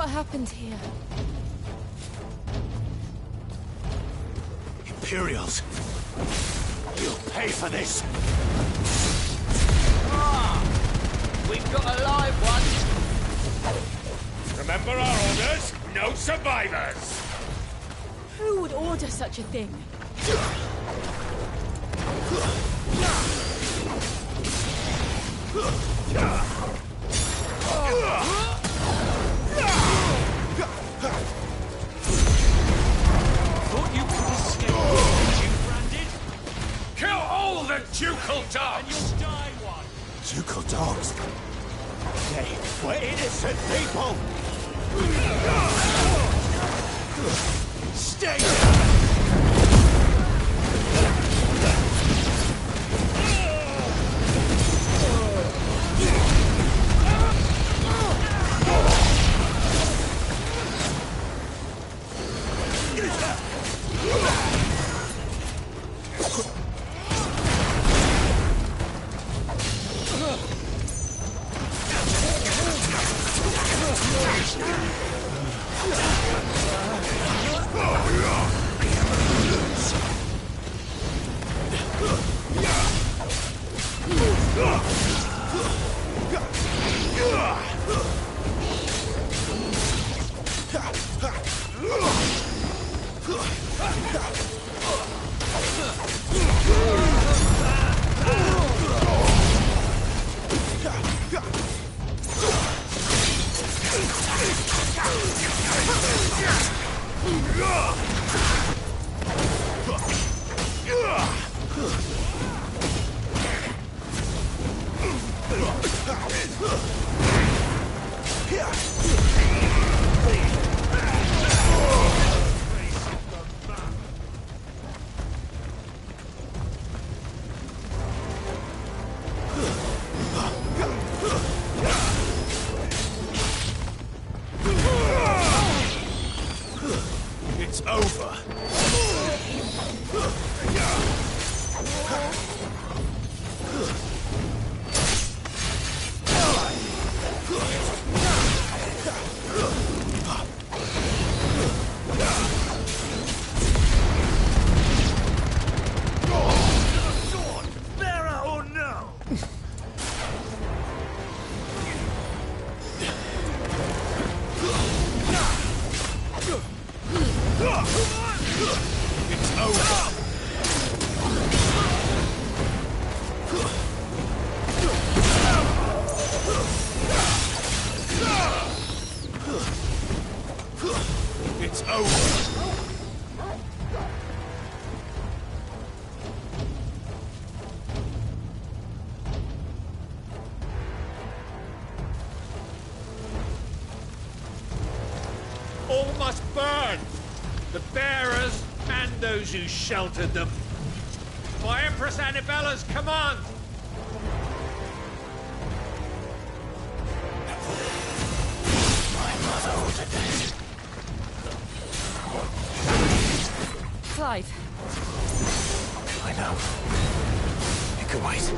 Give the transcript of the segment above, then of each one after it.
What happened here? Imperials! You'll pay for this! Ah! We've got a live one! Remember our orders? No survivors! Who would order such a thing? Thought you could escape, didn't you, Branded? Kill all the ducal dogs! And you'll die one! Ducal dogs? They were innocent people! Stay down! It's over. Bearer or no? It's over. It's over. All must burn! The bearers and those who sheltered them. By Empress Annibella's command! My mother ordered this. Clive. I know. It can wait.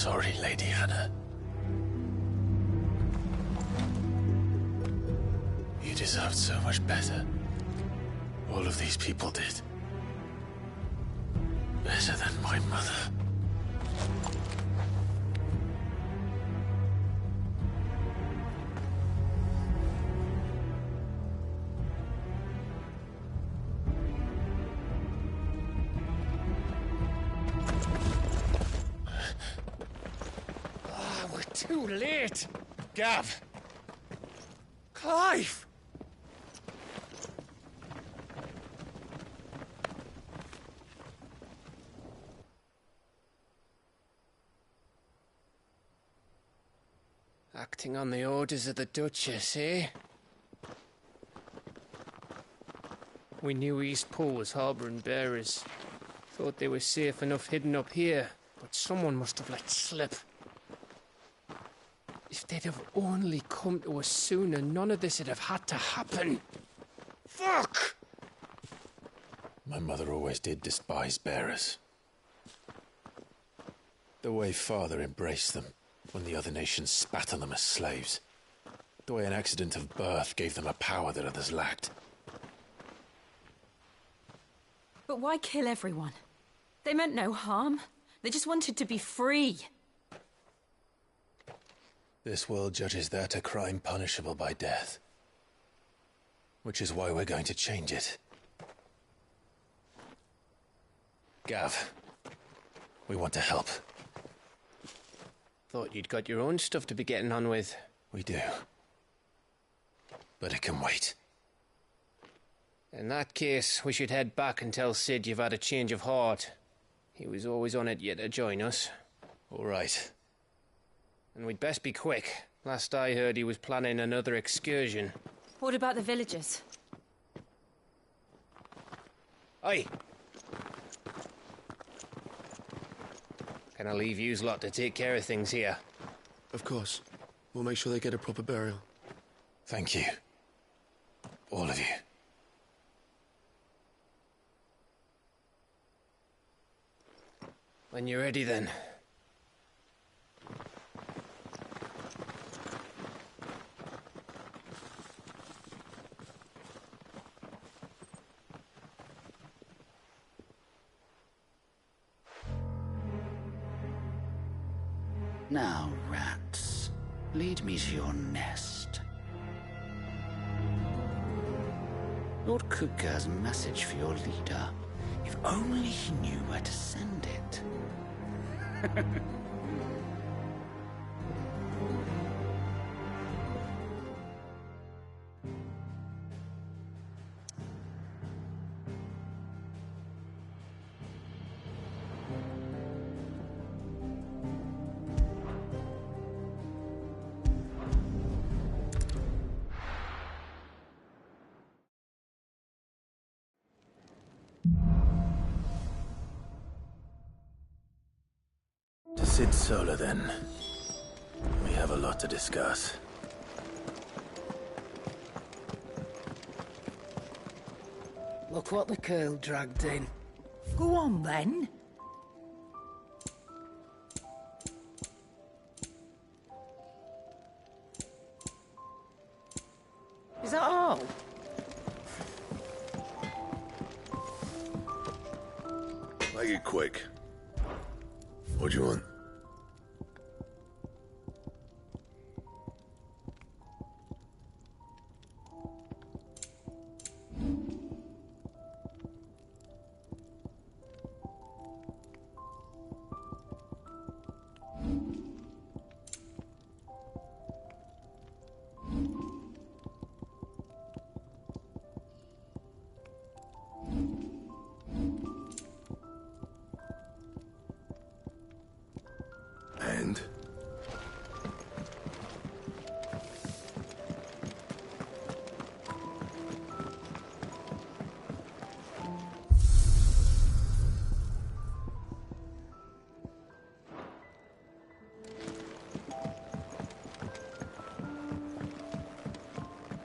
sorry, Lady Hannah. You deserved so much better. All of these people did. Better than my mother. We're too late. Gav! Clive! Acting on the orders of the Duchess, eh? We knew East Pool was harbouring bearers. Thought they were safe enough hidden up here, but someone must have let slip. If they'd have only come to us sooner, none of this would have had to happen. Fuck! My mother always did despise bearers. The way Father embraced them when the other nations spat on them as slaves. The way an accident of birth gave them a power that others lacked. But why kill everyone? They meant no harm. They just wanted to be free. This world judges that a crime punishable by death. Which is why we're going to change it. Gav, we want to help. Thought you'd got your own stuff to be getting on with. We do. But it can wait. In that case, we should head back and tell Sid you've had a change of heart. He was always on it yet to join us. All right. And we'd best be quick. Last I heard, he was planning another excursion. What about the villagers? Oi! Can I leave yous lot to take care of things here? Of course. We'll make sure they get a proper burial. Thank you. All of you. When you're ready, then. Now, rats, lead me to your nest. Lord Kutgar's message for your leader. If only he knew where to send it. To Sid Solar, then. We have a lot to discuss. Look what the curl dragged in. Go on, then. Is that all? Make it quick. What do you want? And?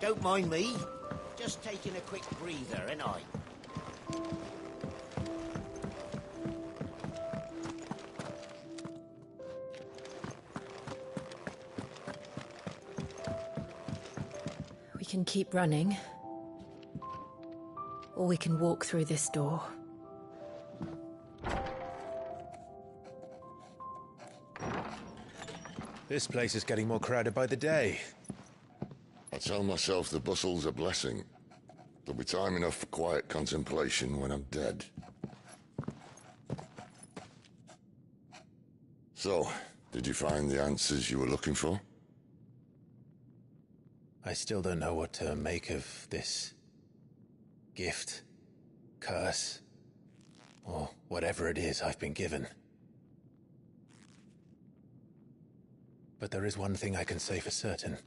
Don't mind me. Just taking a quick breather, ain't I? can keep running. Or we can walk through this door. This place is getting more crowded by the day. I tell myself the bustle's a blessing. There'll be time enough for quiet contemplation when I'm dead. So, did you find the answers you were looking for? I still don't know what to make of this gift, curse, or whatever it is I've been given. But there is one thing I can say for certain.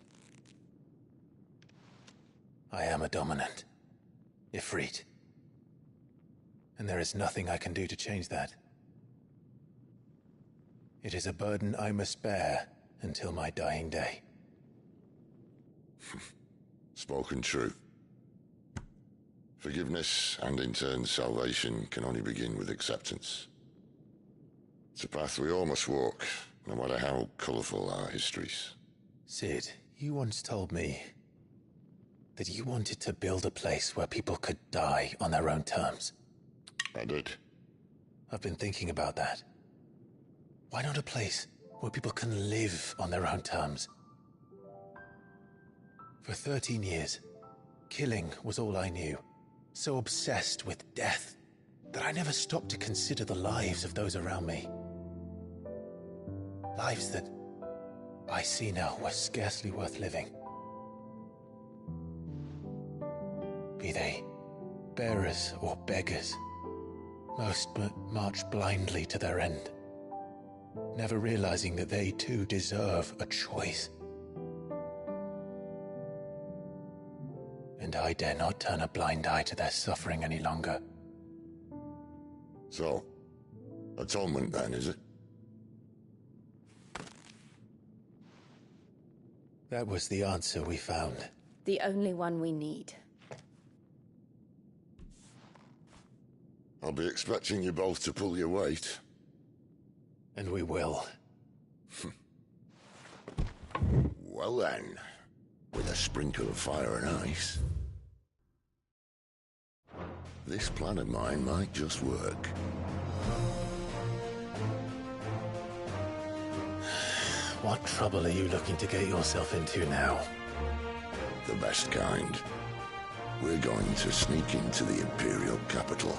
I am a dominant, Ifrit. And there is nothing I can do to change that. It is a burden I must bear until my dying day. Spoken true. Forgiveness, and in turn salvation, can only begin with acceptance. It's a path we all must walk, no matter how colourful our histories. Sid, you once told me that you wanted to build a place where people could die on their own terms. I did. I've been thinking about that. Why not a place where people can live on their own terms? For 13 years, killing was all I knew. So obsessed with death that I never stopped to consider the lives of those around me. Lives that I see now were scarcely worth living. Be they bearers or beggars, most march blindly to their end, never realizing that they too deserve a choice. And I dare not turn a blind eye to their suffering any longer. So, atonement then, is it? That was the answer we found. The only one we need. I'll be expecting you both to pull your weight. And we will. Well then, with a sprinkle of fire and ice, this plan of mine might just work. What trouble are you looking to get yourself into now? The best kind. We're going to sneak into the Imperial capital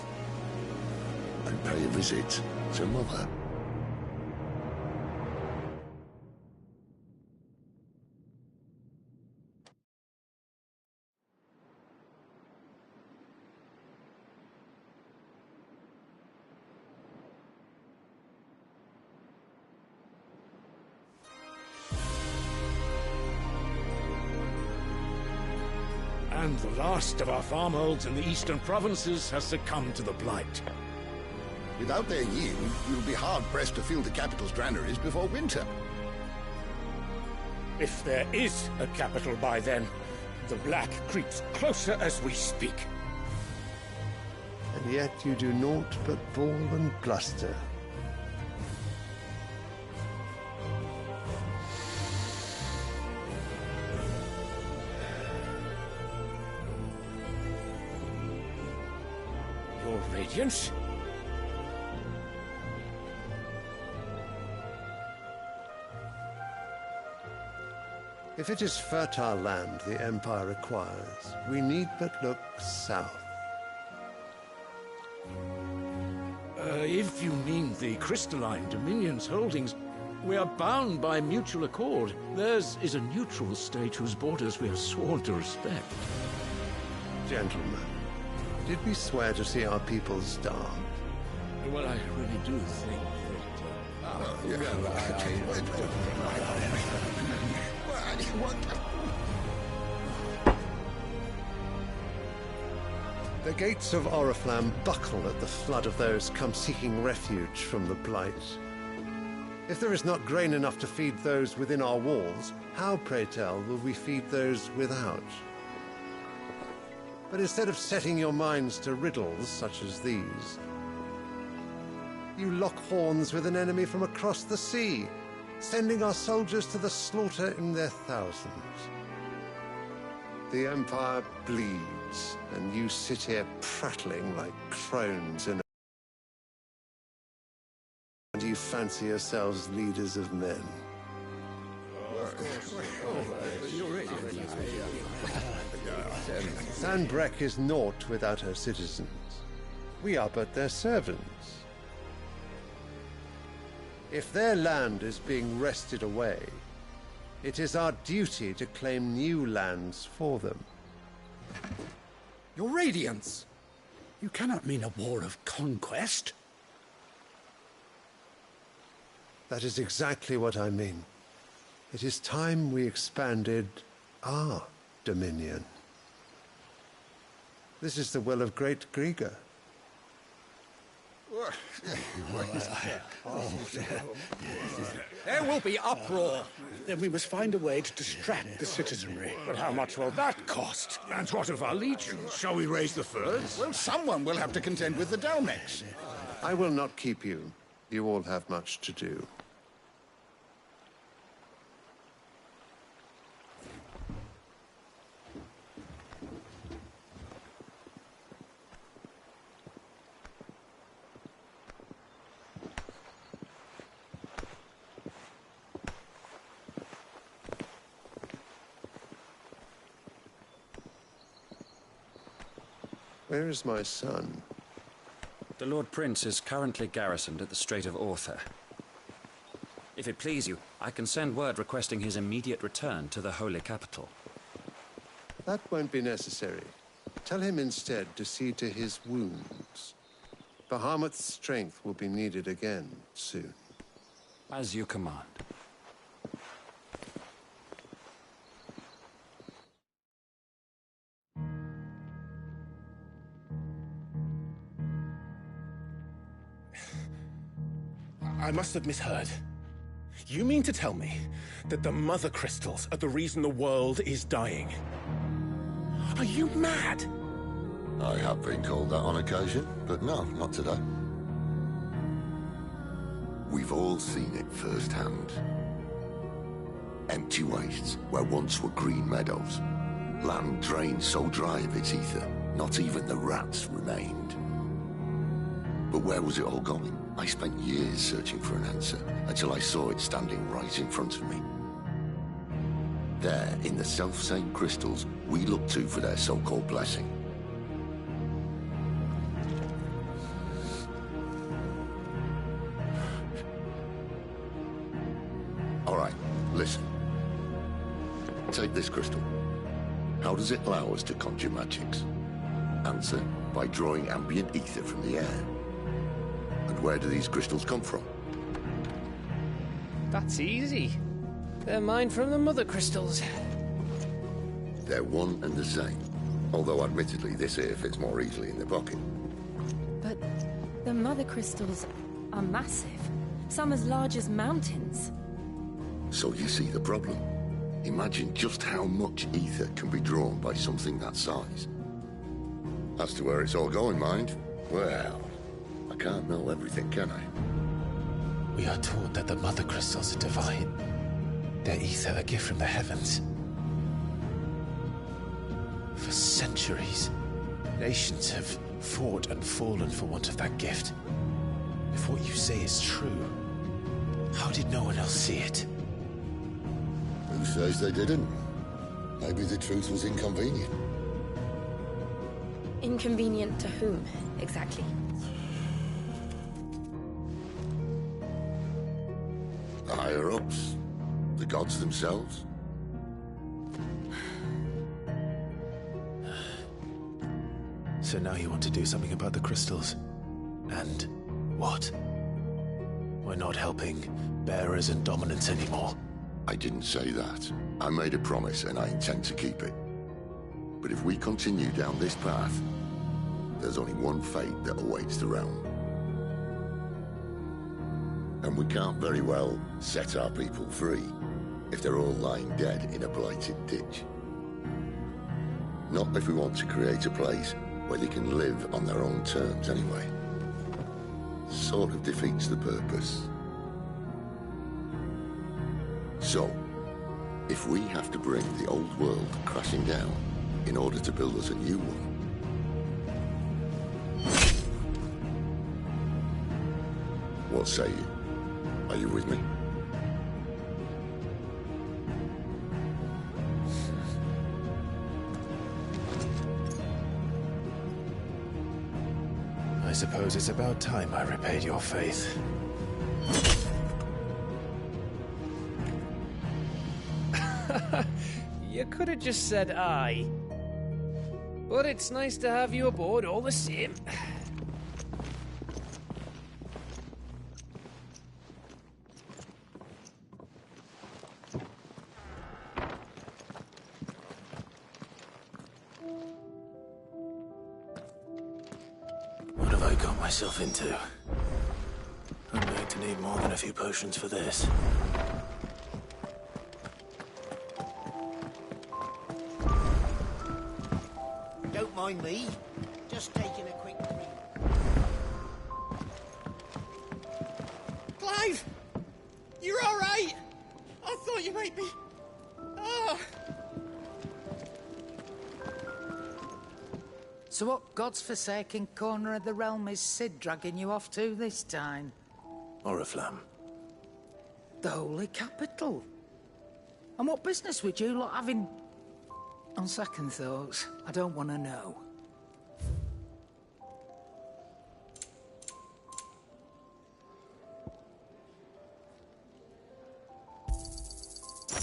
and pay a visit to Mother. And the last of our farmholds in the eastern provinces has succumbed to the blight. Without their yield, you'll be hard-pressed to fill the capital's granaries before winter. If there is a capital by then, the black creeps closer as we speak. And yet you do naught but bawl and bluster. Your Radiance? If it is fertile land the Empire acquires, we need but look south. If you mean the crystalline Dominion's holdings, we are bound by mutual accord. Theirs is a neutral state whose borders we have sworn to respect. Gentlemen, did we swear to see our people starve? Well, I really do think The gates of Oriflamme buckle at the flood of those come seeking refuge from the blight. If there is not grain enough to feed those within our walls, how, pray tell, will we feed those without? But instead of setting your minds to riddles such as these, you lock horns with an enemy from across the sea, sending our soldiers to the slaughter in their thousands. The Empire bleeds, and you sit here prattling like crones in a... And you fancy yourselves leaders of men. Sanbreque is naught without her citizens. We are but their servants. If their land is being wrested away, it is our duty to claim new lands for them. Your Radiance! You cannot mean a war of conquest. That is exactly what I mean. It is time we expanded our dominion. This is the will of great Grieger. There will be uproar. Then we must find a way to distract the citizenry. But how much will that cost? And what of our legions? Shall we raise the furs? Well, someone will have to contend with the Dalmex. I will not keep you. You all have much to do. Where is my son? The Lord Prince is currently garrisoned at the Strait of Author. If it please you, I can send word requesting his immediate return to the Holy Capital. That won't be necessary. Tell him instead to see to his wounds. Bahamut's strength will be needed again soon. As you command. I must have misheard. You mean to tell me that the Mother Crystals are the reason the world is dying? Are you mad? I have been called that on occasion, but no, not today. We've all seen it firsthand. Empty wastes where once were green meadows. Land drained so dry of its ether, not even the rats remained. But where was it all going? I spent years searching for an answer, until I saw it standing right in front of me. There, in the self-same crystals we look to for their so-called blessing. All right, listen. Take this crystal. How does it allow us to conjure magics? Answer, by drawing ambient ether from the air. And where do these crystals come from? That's easy. They're mine from the Mother Crystals. They're one and the same. Although admittedly this here fits more easily in the pocket. But the Mother Crystals are massive. Some as large as mountains. So you see the problem. Imagine just how much ether can be drawn by something that size. As to where it's all going, mind, well, I can't know everything, can I? We are taught that the Mother Crystals are divine. Their ether a gift from the heavens. For centuries, nations have fought and fallen for want of that gift. If what you say is true, how did no one else see it? Who says they didn't? Maybe the truth was inconvenient. Inconvenient to whom, exactly? The higher-ups? The gods themselves? So now you want to do something about the crystals? And what? We're not helping bearers and dominants anymore. I didn't say that. I made a promise and I intend to keep it. But if we continue down this path, there's only one fate that awaits the realm. And we can't very well set our people free if they're all lying dead in a blighted ditch. Not if we want to create a place where they can live on their own terms anyway. Sort of defeats the purpose. So, if we have to bring the old world crashing down, in order to build us a new one. What say you? Are you with me? I suppose it's about time I repaid your faith. You could have just said aye. But it's nice to have you aboard all the same. What have I got myself into? I'm going to need more than a few potions for this. Don't mind me. Just taking a quick breather. Clive! You're all right! I thought you might be... Ah! So what God's forsaken corner of the realm is Cid dragging you off to this time? Oriflamme. The Holy Capital. And what business would you lot having... On second thoughts, I don't want to know.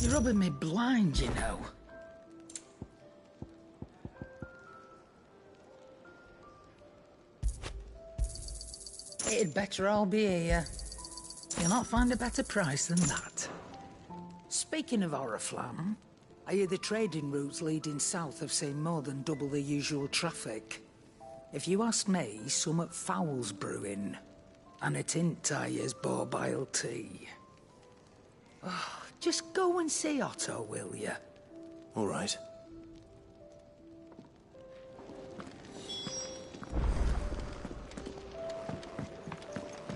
You're rubbing me blind, you know. It'd better all be here. You'll not find a better price than that. Speaking of Oriflamme, I hear the trading routes leading south have seen more than double the usual traffic. If you ask me, summat foul's brewing. And it ain't Tyre's borbile tea. Oh, just go and see Otto, will you? All right.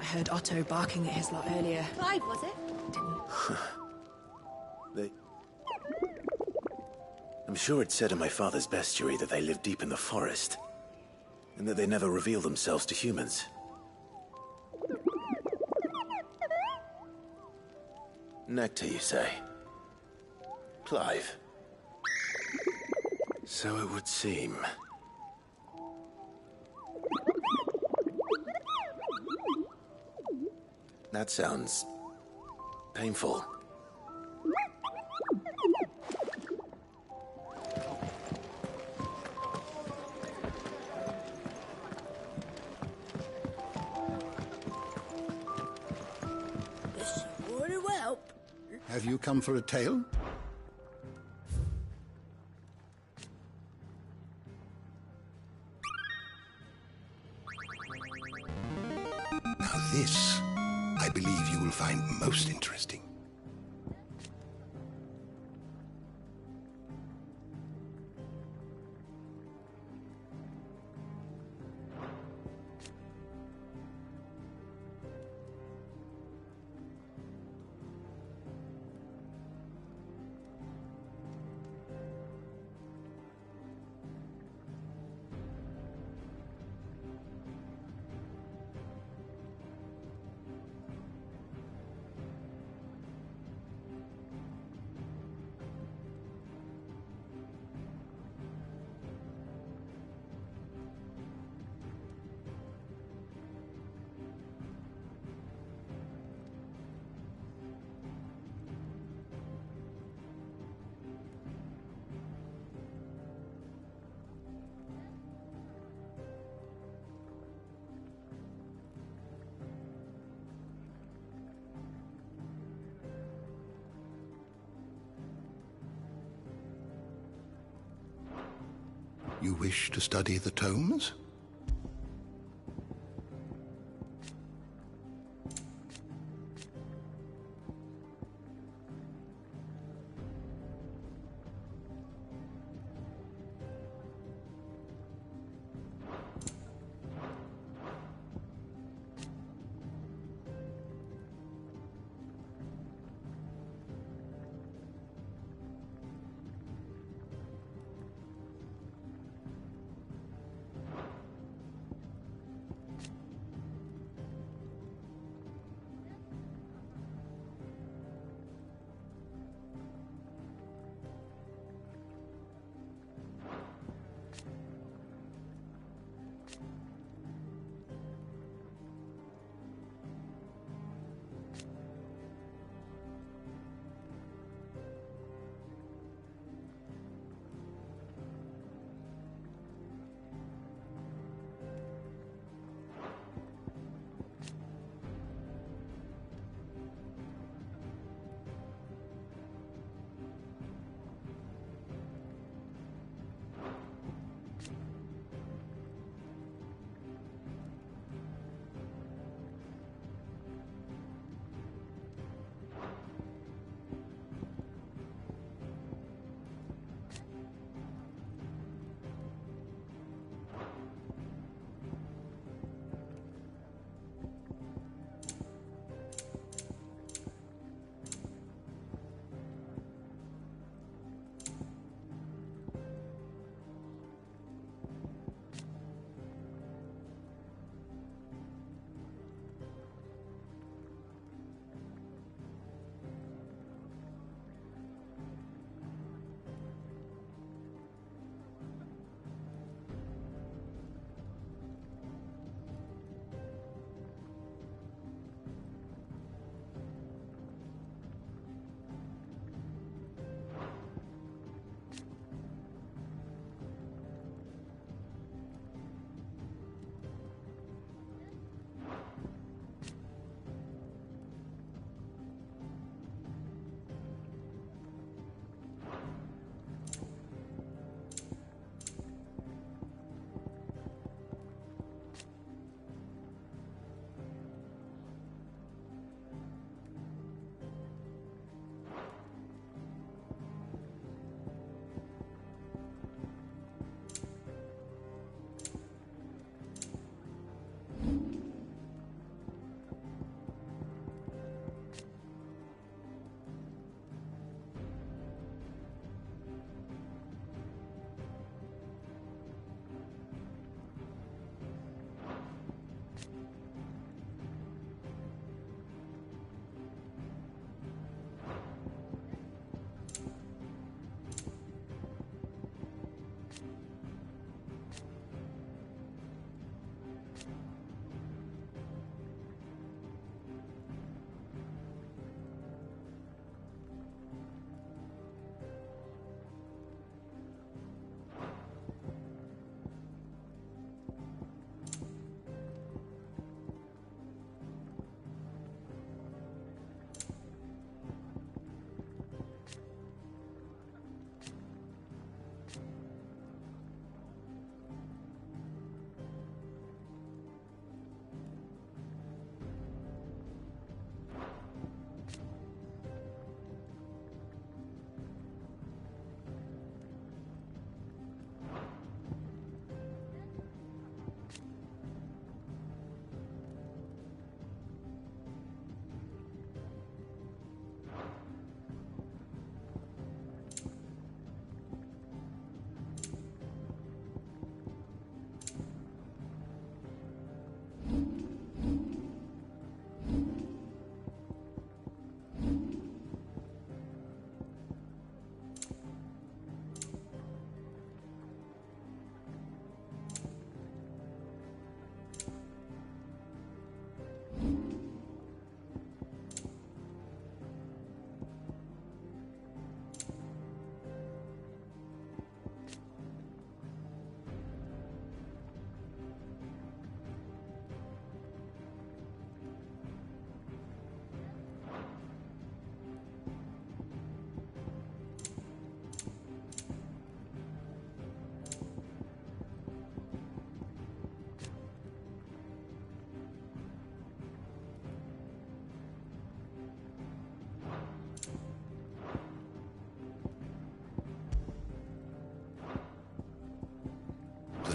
I heard Otto barking at his lot earlier. Clive, was it? I'm sure it said in my father's bestiary that they live deep in the forest, and that they never reveal themselves to humans. Nectar, you say? Clive. So it would seem. That sounds... painful. This would help. Have you come for a tale? Now this, I believe you will find most interesting. You wish to study the tomes?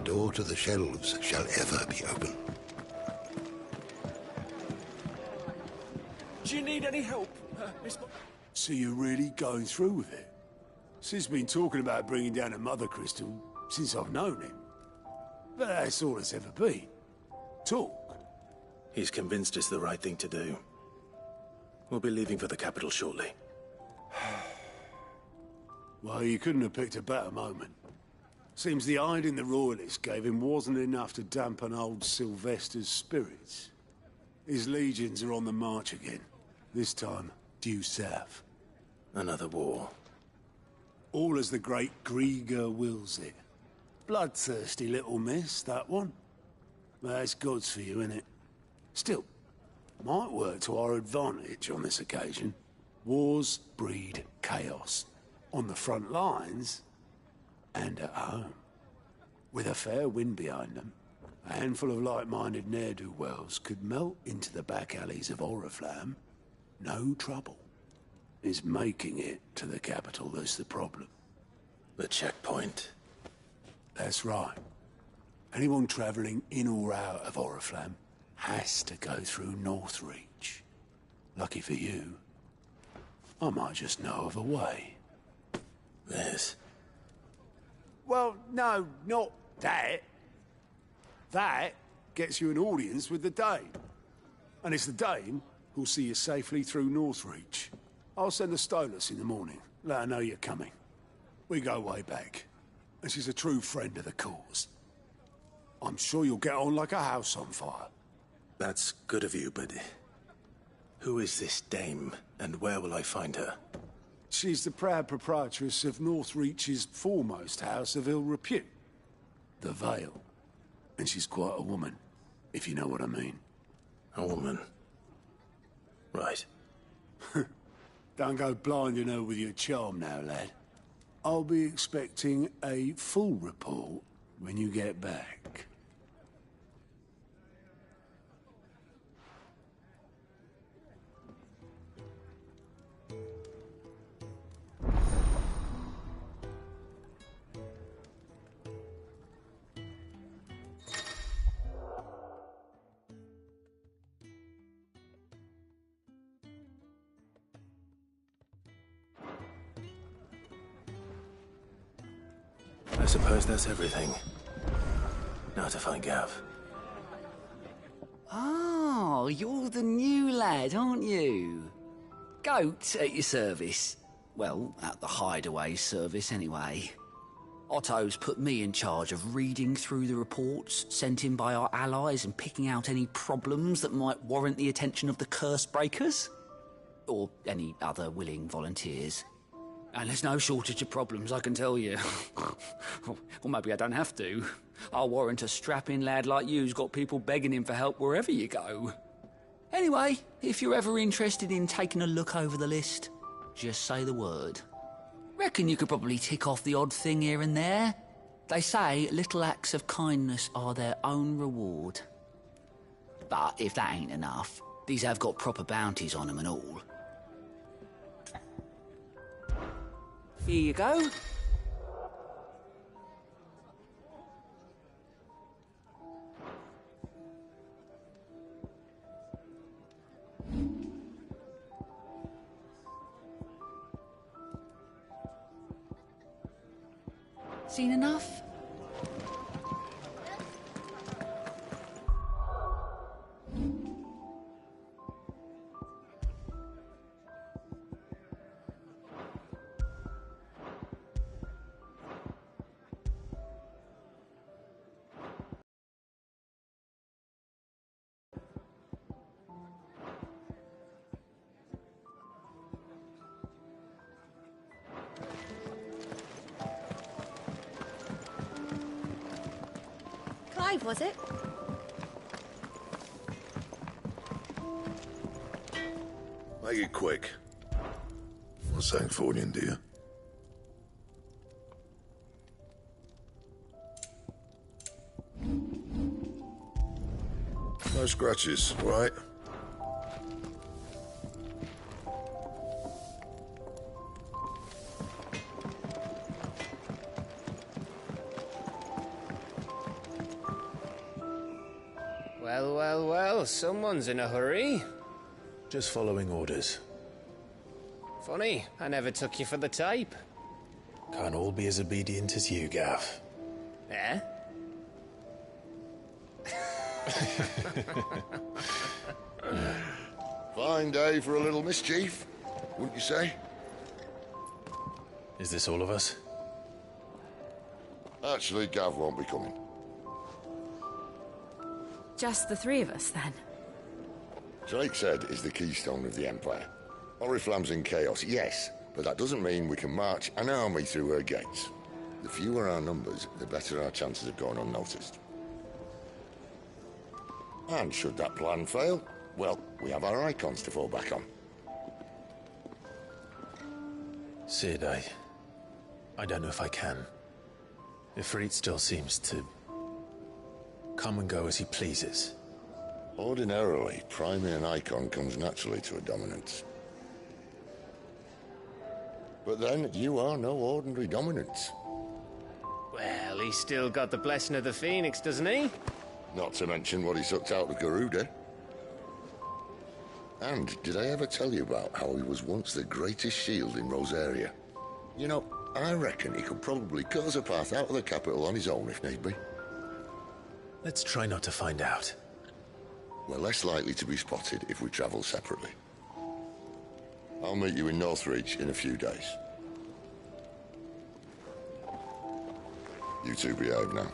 door to the shelves shall ever be open. Do you need any help, Miss... So you're really going through with it? Sid's been talking about bringing down a mother crystal since I've known him. But that's all it's ever been. Talk. He's convinced it's the right thing to do. We'll be leaving for the capital shortly. Well, you couldn't have picked a better moment. Seems the hiding the Royalists gave him wasn't enough to dampen old Sylvester's spirits. His legions are on the march again. This time, due south. Another war. All as the great Grieger wills it. Bloodthirsty little miss, that one. That's God's for you, innit? Still, might work to our advantage on this occasion. Wars breed chaos. On the front lines, and at home. With a fair wind behind them, a handful of like-minded ne'er-do-wells could melt into the back alleys of Oriflamme. No trouble. It's making it to the capital that's the problem. The checkpoint. That's right. Anyone travelling in or out of Oriflamme has to go through Northreach. Lucky for you, I might just know of a way. This? Well, no, not that. That gets you an audience with the Dane. And it's the Dane who'll see you safely through Northreach. I'll send the Stolas in the morning. Let her know you're coming. We go way back. And she's a true friend of the cause. I'm sure you'll get on like a house on fire. That's good of you, but... who is this dame, and where will I find her? She's the proud proprietress of Northreach's foremost house of ill repute. The Vale. And she's quite a woman, if you know what I mean. A woman? Right. Don't go blinding her with your charm now, lad. I'll be expecting a full report when you get back. I suppose that's everything. Now to find Gav. Oh, you're the new lad, aren't you? Goat at your service. Well, at the hideaway service, anyway. Otto's put me in charge of reading through the reports sent in by our allies and picking out any problems that might warrant the attention of the curse breakers. Or any other willing volunteers. And there's no shortage of problems, I can tell you. Or maybe I don't have to. I'll warrant a strapping lad like you's got people begging him for help wherever you go. Anyway, if you're ever interested in taking a look over the list, just say the word. Reckon you could probably tick off the odd thing here and there. They say little acts of kindness are their own reward. But if that ain't enough, these have got proper bounties on them and all. Here you go. Seen enough? Clive, was it? Make it quick. What's that for you, dear? No scratches, right? Well, well, well, someone's in a hurry. Just following orders. Funny, I never took you for the type. Can't all be as obedient as you, Gav. Eh? Fine day for a little mischief, wouldn't you say? Is this all of us? Actually, Gav won't be coming. Just the three of us, then? Drake's Head is the keystone of the Empire. Oriflamme's in chaos, yes, but that doesn't mean we can march an army through her gates. The fewer our numbers, the better our chances of going unnoticed. And should that plan fail, well, we have our icons to fall back on. Sid, I don't know if I can. Ifrit still seems to come and go as he pleases. Ordinarily, priming an icon comes naturally to a dominance. But then, you are no ordinary dominance. Well, he's still got the blessing of the Phoenix, doesn't he? Not to mention what he sucked out of Garuda. And did I ever tell you about how he was once the greatest shield in Rosaria? You know, I reckon he could probably cut us a path out of the capital on his own if need be. Let's try not to find out. We're less likely to be spotted if we travel separately. I'll meet you in Northreach in a few days. You two behave now.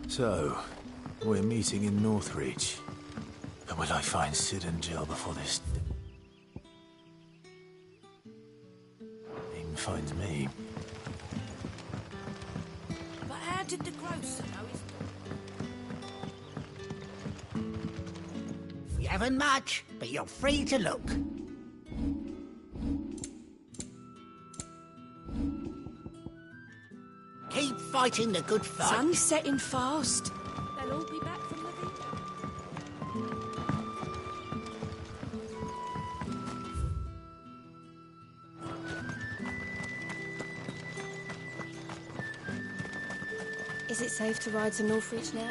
So, we're meeting in Northreach. But will I find Sid and Jill before this thing finds me? But how did the grocer know his... We haven't much, but you're free to look. Keep fighting the good fight. Sun's setting fast. They'll all be back from the video. Is it safe to ride to Northreach now?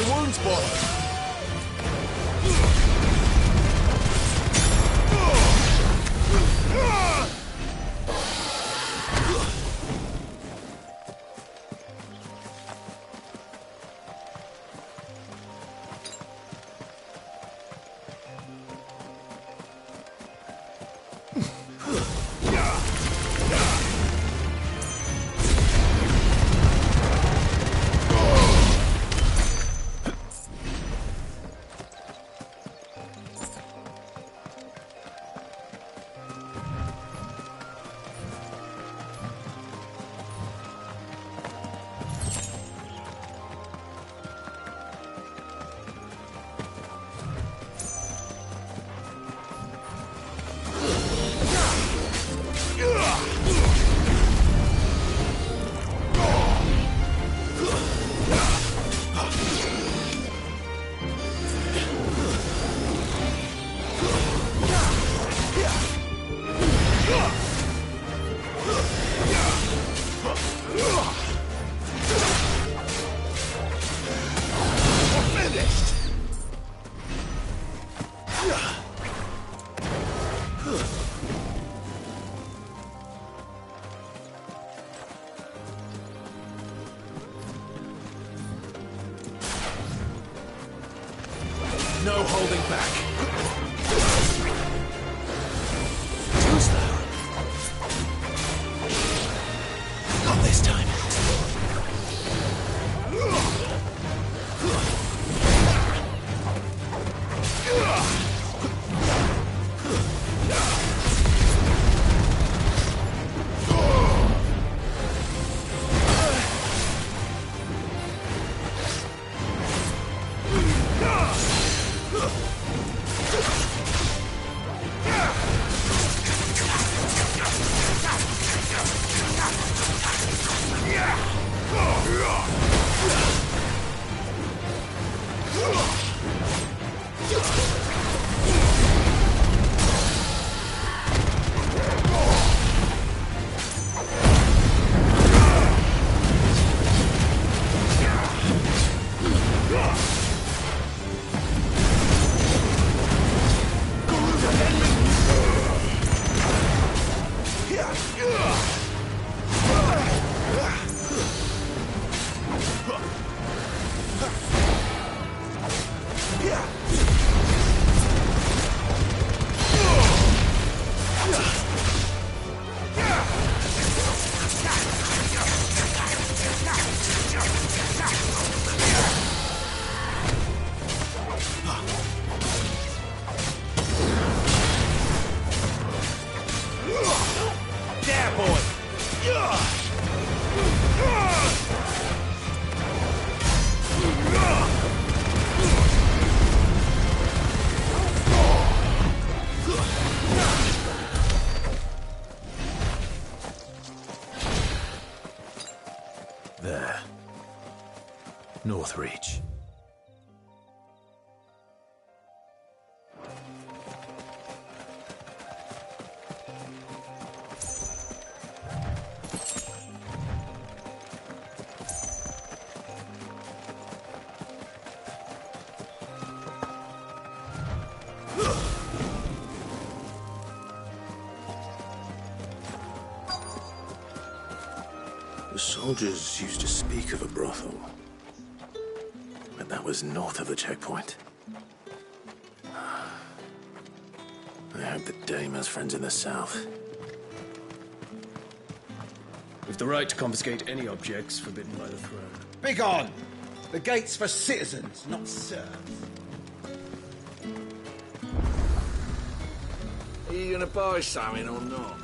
my wounds, boy! No holding back. Too slow. Not this time. There. Northreach. The soldiers used to speak of a brothel, but that was north of the checkpoint. I hope the dame has friends in the south. With the right to confiscate any objects forbidden by the throne. Begone! The gate's for citizens, not serfs. Are you gonna buy something or not?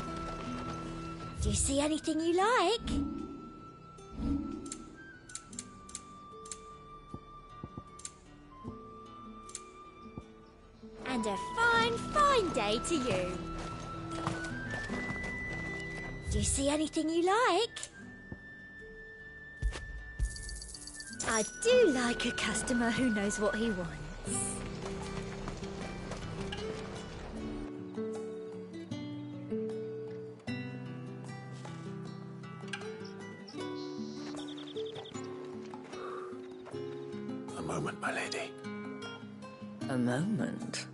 Do you see anything you like? And a fine, fine day to you. Do you see anything you like? I do like a customer who knows what he wants. moment, my lady. A moment?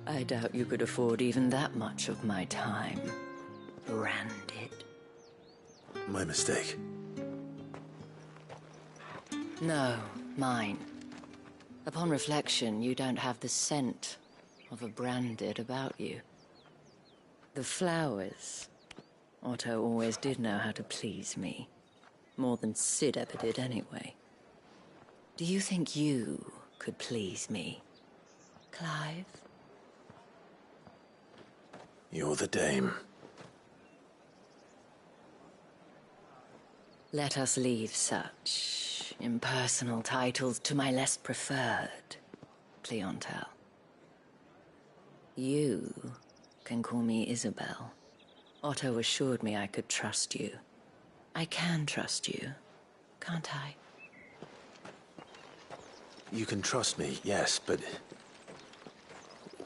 I doubt you could afford even that much of my time. Branded. My mistake. No, mine. Upon reflection, you don't have the scent of a branded about you. The flowers. Otto always did know how to please me. More than Sid ever did anyway. Do you think you could please me, Clive? You're the dame. Let us leave such impersonal titles to my less preferred clientele. You can call me Isabel. Otto assured me I could trust you. I can trust you, can't I? You can trust me, yes, but...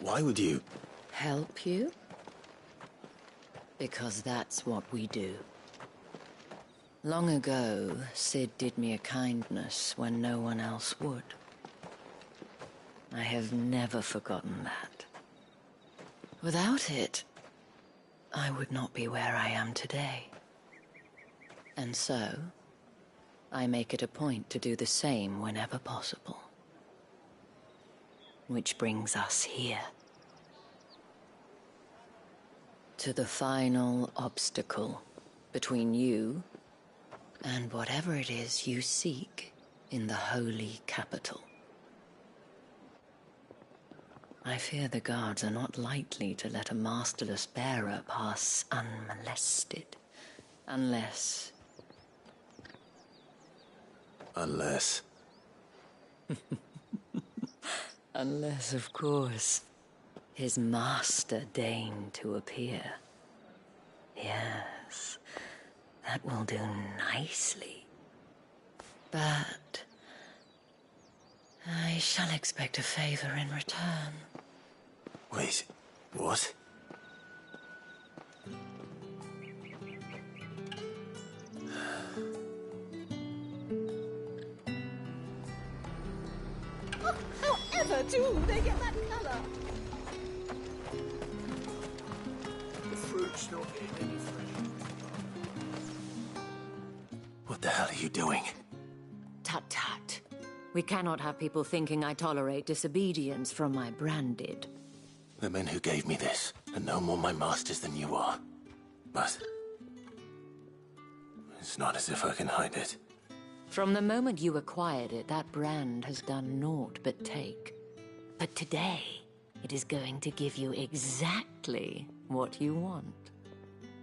why would you... Help you? Because that's what we do. Long ago, Sid did me a kindness when no one else would. I have never forgotten that. Without it, I would not be where I am today. And so, I make it a point to do the same whenever possible. Which brings us here. To the final obstacle between you and whatever it is you seek in the holy capital. I fear the guards are not likely to let a masterless bearer pass unmolested. Unless... Unless... Unless, of course, his master deigned to appear. Yes, that will do nicely. But I shall expect a favor in return. Wait, what? However do they get that color? The fruit's not in any fresh. What the hell are you doing? Tut-tut. We cannot have people thinking I tolerate disobedience from my branded. The men who gave me this are no more my masters than you are. But... it's not as if I can hide it. From the moment you acquired it, that brand has done naught but take. But today, it is going to give you exactly what you want.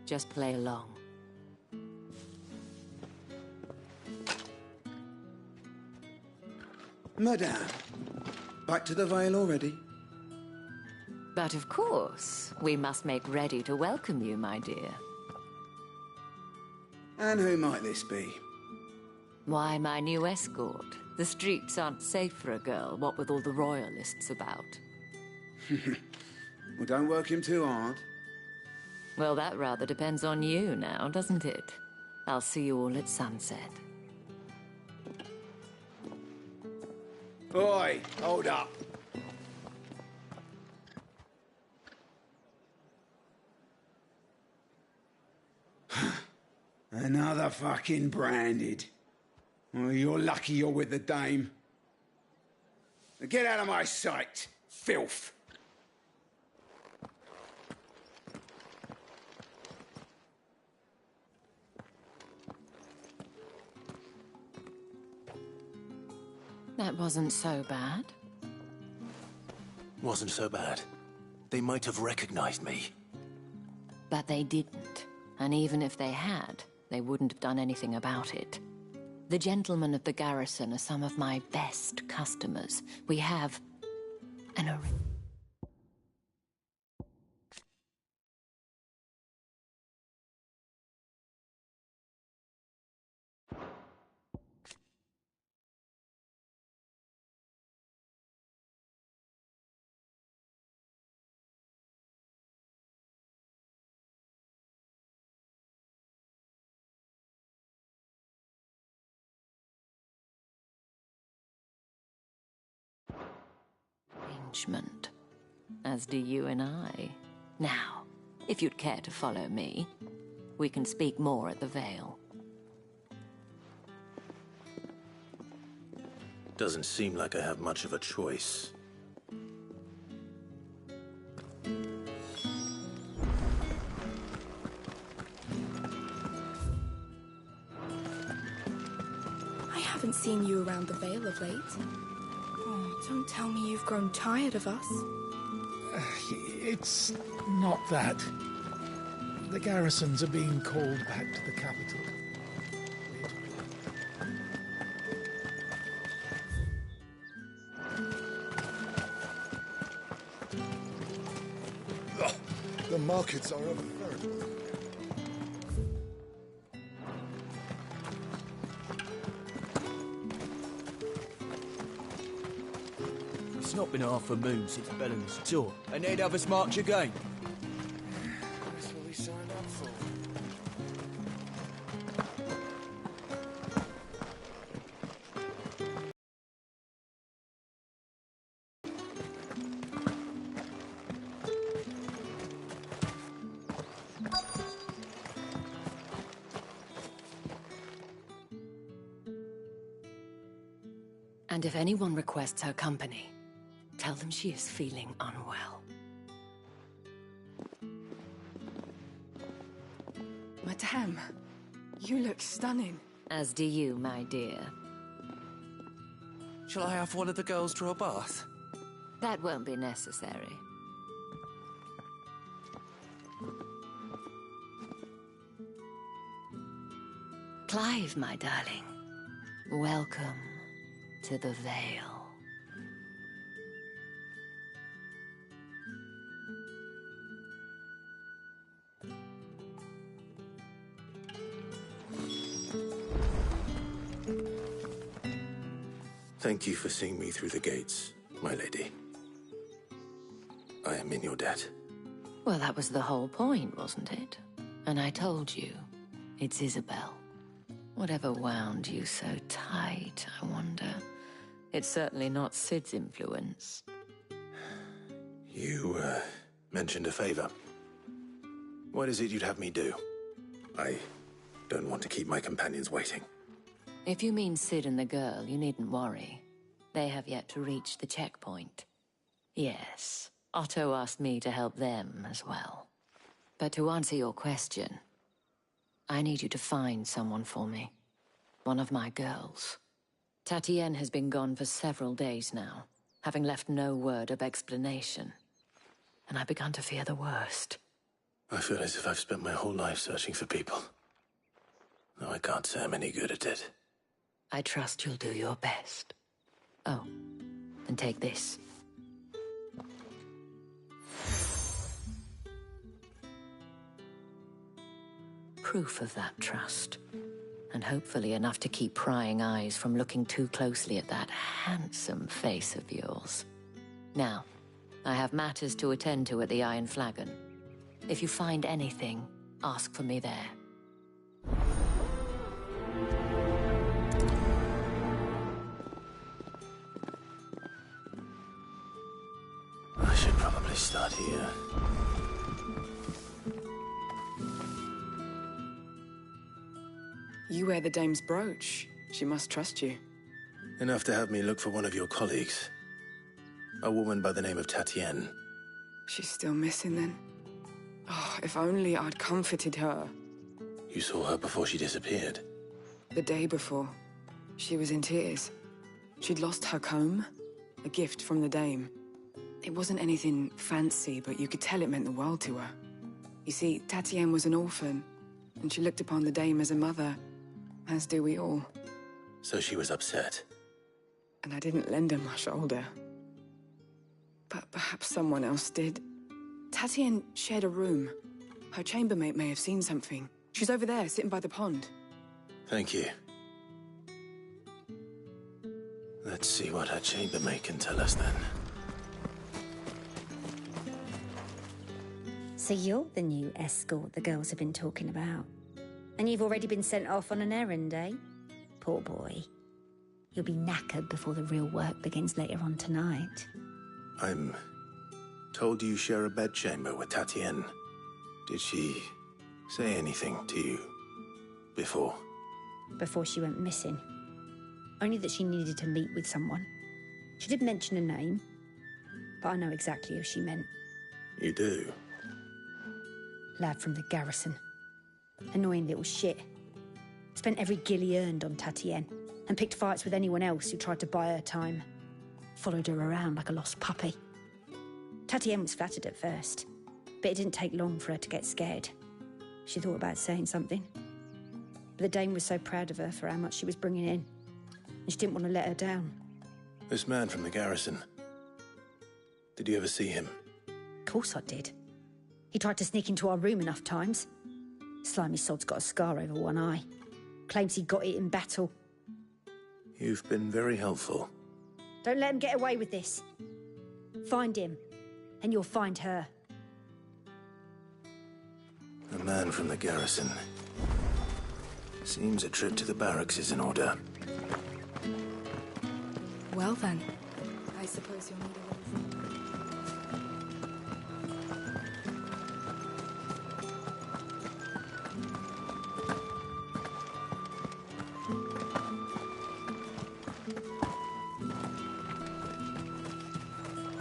Just play along. Madame, back to the Vale already? But of course, we must make ready to welcome you, my dear. And who might this be? Why, my new escort. The streets aren't safe for a girl, what with all the royalists about. Well, don't work him too hard. Well, that rather depends on you now, doesn't it? I'll see you all at sunset. Oi, hold up. Another fucking branded. Well, you're lucky you're with the dame. Now get out of my sight, filth. That wasn't so bad. Wasn't so bad. They might have recognized me. But they didn't. And even if they had, they wouldn't have done anything about it. The gentlemen of the garrison are some of my best customers. We have an arrangement. arrangement. As do you and I. Now, if you'd care to follow me, we can speak more at the Vale. Doesn't seem like I have much of a choice. I haven't seen you around the Vale of late. Oh, don't tell me you've grown tired of us. It's not that. The garrisons are being called back to the capital. The markets are unfair. It's not been half a moon since Bellen's tour, and they'd have us march again. That's what we signed up for. And if anyone requests her company, tell them she is feeling unwell. Madame, you look stunning. As do you, my dear. Shall I have one of the girls draw a bath? That won't be necessary. Clive, my darling. Welcome to the Vale. Thank you for seeing me through the gates, my lady. I am in your debt. Well, that was the whole point, wasn't it? And I told you, it's Isabel. Whatever wound you so tight, I wonder. It's certainly not Sid's influence. You, mentioned a favor. What is it you'd have me do? I don't want to keep my companions waiting. If you mean Sid and the girl, you needn't worry. They have yet to reach the checkpoint. Yes, Otto asked me to help them as well. But to answer your question, I need you to find someone for me. One of my girls. Tatienne has been gone for several days now, having left no word of explanation. And I began to fear the worst. I feel as if I've spent my whole life searching for people. No, I can't say I'm any good at it. I trust you'll do your best. Oh, and take this. Proof of that trust. And hopefully enough to keep prying eyes from looking too closely at that handsome face of yours. Now, I have matters to attend to at the Iron Flagon. If you find anything, ask for me there. I should probably start here. You wear the dame's brooch. She must trust you. Enough to have me look for one of your colleagues. A woman by the name of Tatienne. She's still missing then. Oh, if only I'd comforted her. You saw her before she disappeared. The day before, she was in tears. She'd lost her comb, a gift from the dame. It wasn't anything fancy, but you could tell it meant the world to her. You see, Tatienne was an orphan, and she looked upon the dame as a mother, as do we all. So she was upset. And I didn't lend her my shoulder. But perhaps someone else did. Tatienne shared a room. Her chambermaid may have seen something. She's over there, sitting by the pond. Thank you. Let's see what her chambermaid can tell us then. So you're the new escort the girls have been talking about. And you've already been sent off on an errand, eh? Poor boy. You'll be knackered before the real work begins later on tonight. I'm told you share a bedchamber with Tatienne. Did she say anything to you before? Before she went missing. Only that she needed to meet with someone. She did mention a name, but I know exactly who she meant. You do? Lad from the garrison. Annoying little shit. Spent every guil he earned on Tatienne, and picked fights with anyone else who tried to buy her time. Followed her around like a lost puppy. Tatienne was flattered at first, but it didn't take long for her to get scared. She thought about saying something. But the Dame was so proud of her for how much she was bringing in, and she didn't want to let her down. This man from the garrison. Did you ever see him? Of course I did. He tried to sneak into our room enough times. Slimy sod's got a scar over one eye. Claims he got it in battle. You've been very helpful. Don't let him get away with this. Find him, and you'll find her. A man from the garrison. Seems a trip to the barracks is in order. Well then, I suppose you'll need a little...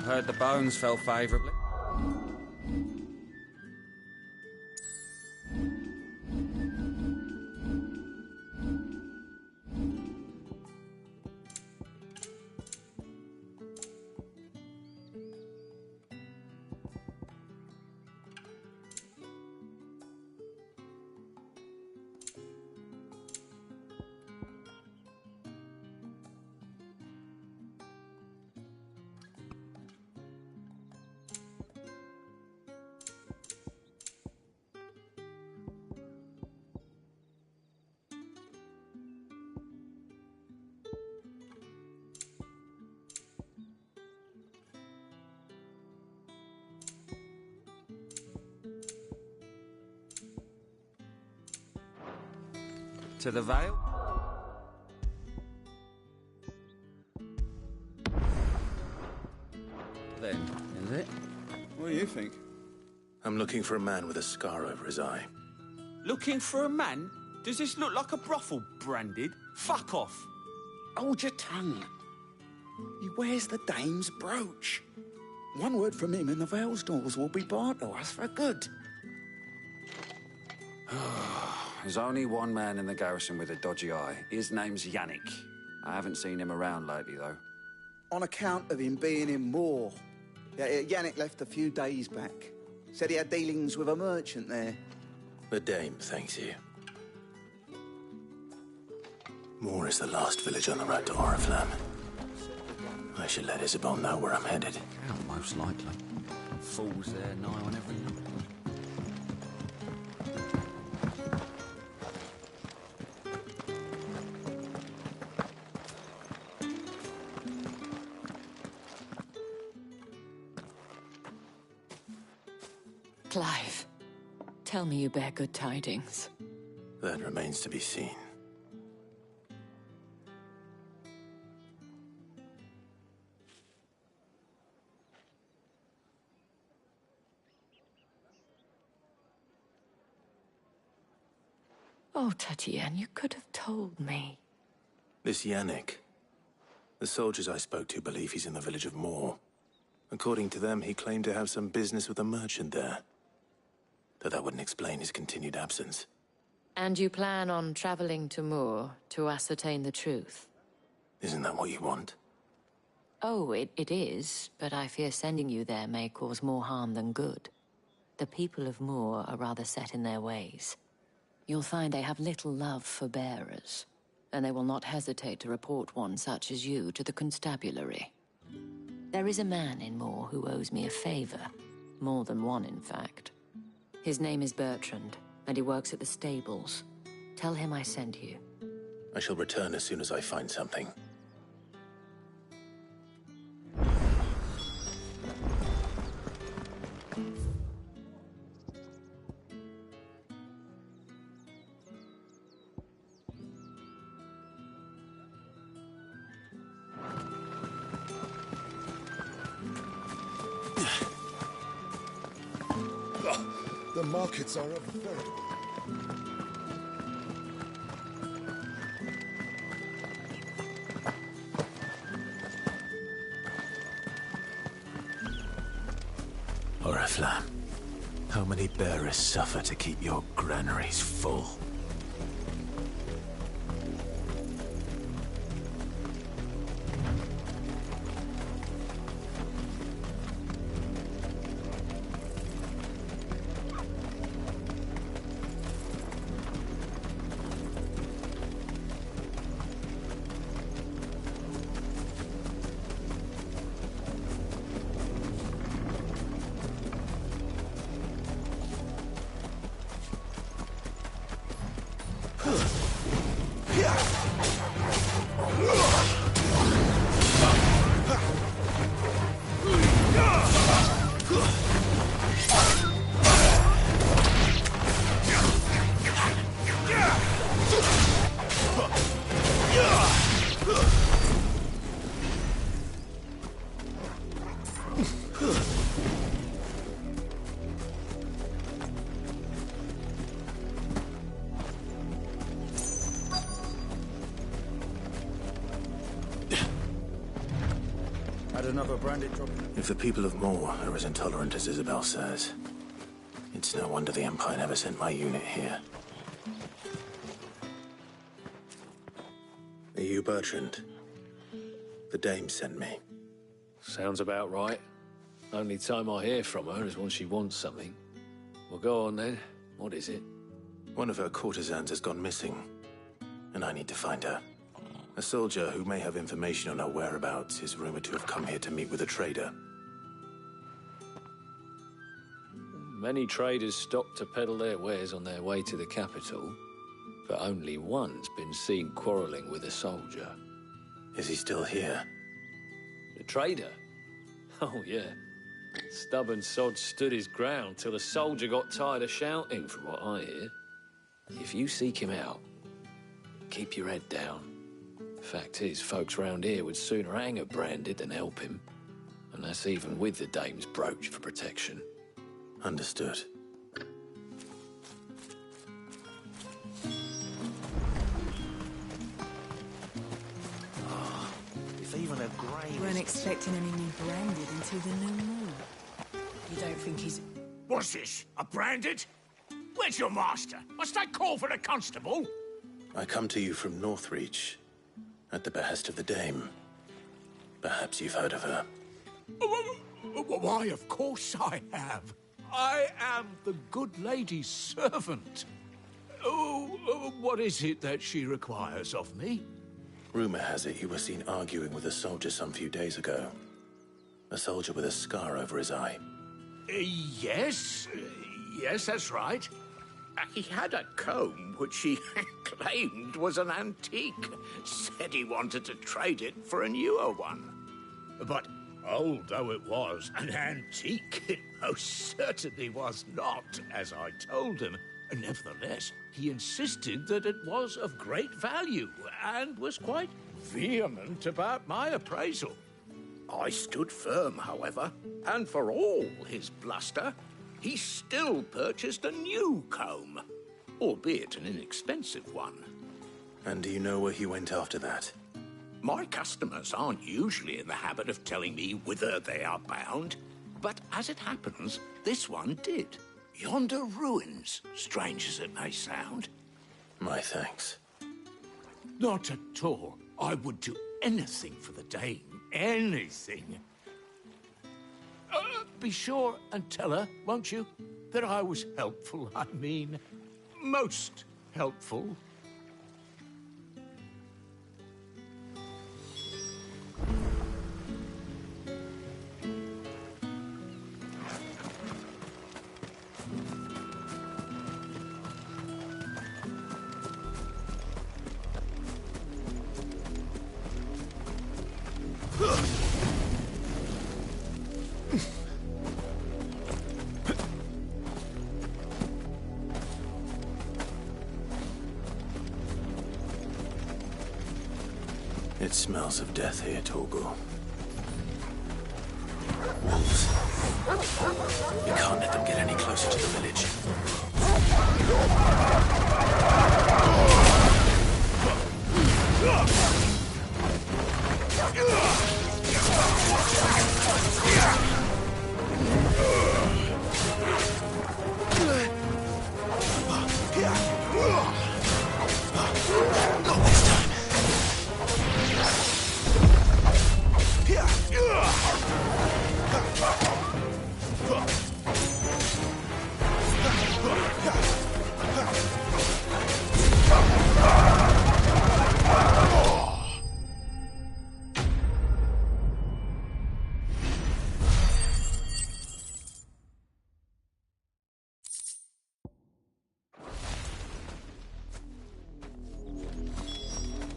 Heard the bones fell favourably. To the Vale? Then, is it? What do you think? I'm looking for a man with a scar over his eye. Looking for a man? Does this look like a brothel, Branded? Fuck off! Hold your tongue. He wears the Dame's brooch. One word from him and the Vale's doors will be barred to us for good. There's only one man in the garrison with a dodgy eye. His name's Yannick. I haven't seen him around lately, though. On account of him being in Moor. Yeah, Yannick left a few days back. Said he had dealings with a merchant there. The Dame thanks you. Moor is the last village on the road to Oriflamme. I should let Isabel know where I'm headed. Yeah, most likely. Fools there nigh on every night. Clive, tell me you bear good tidings. That remains to be seen. Oh, Tatienne, you could have told me. This Yannick. The soldiers I spoke to believe he's in the village of Moor. According to them, he claimed to have some business with a merchant there. Though that wouldn't explain his continued absence. And you plan on traveling to Moor to ascertain the truth? Isn't that what you want? Oh, it is, but I fear sending you there may cause more harm than good. The people of Moor are rather set in their ways. You'll find they have little love for bearers, and they will not hesitate to report one such as you to the constabulary. There is a man in Moor who owes me a favor. More than one, in fact. His name is Bertrand, and he works at the stables. Tell him I sent you. I shall return as soon as I find something. The markets are ever veritable. Oriflamme, how many bearers suffer to keep your granaries full? If the people of Moor are as intolerant as Isabel says, it's no wonder the Empire never sent my unit here. Are you Bertrand? The Dame sent me. Sounds about right. Only time I hear from her is when she wants something. Well, go on then. What is it? One of her courtesans has gone missing, and I need to find her. A soldier who may have information on her whereabouts is rumored to have come here to meet with a trader. Many traders stop to peddle their wares on their way to the capital, but only one's been seen quarrelling with a soldier. Is he still here? The trader? Oh, yeah. Stubborn sod stood his ground till the soldier got tired of shouting, from what I hear. If you seek him out, keep your head down. Fact is, folks round here would sooner hang a branded than help him. And that's even with the Dame's brooch for protection. Understood. If even a grain... Weren't expecting any new branded until the new moon. You don't think he's... What's this? A branded? Where's your master? Must I call for the constable? I come to you from Northreach, at the behest of the Dame. Perhaps you've heard of her. Why, of course I have. I am the good lady's servant. What is it that she requires of me? Rumor has it you were seen arguing with a soldier some few days ago. A soldier with a scar over his eye. Yes, that's right. He had a comb which he claimed was an antique. Said he wanted to trade it for a newer one. But old though it was, an antique it most certainly was not, as I told him. Nevertheless, he insisted that it was of great value and was quite vehement about my appraisal. I stood firm, however, and for all his bluster, he still purchased a new comb, albeit an inexpensive one. And do you know where he went after that? My customers aren't usually in the habit of telling me whither they are bound, but as it happens, this one did. Yonder ruins, strange as it may sound. My thanks. Not at all. I would do anything for the Dame. Anything. Be sure and tell her, won't you, that I was helpful. I mean, most helpful. It smells of death here, Torgal. Wolves. We can't let them get any closer to the village. Not this time.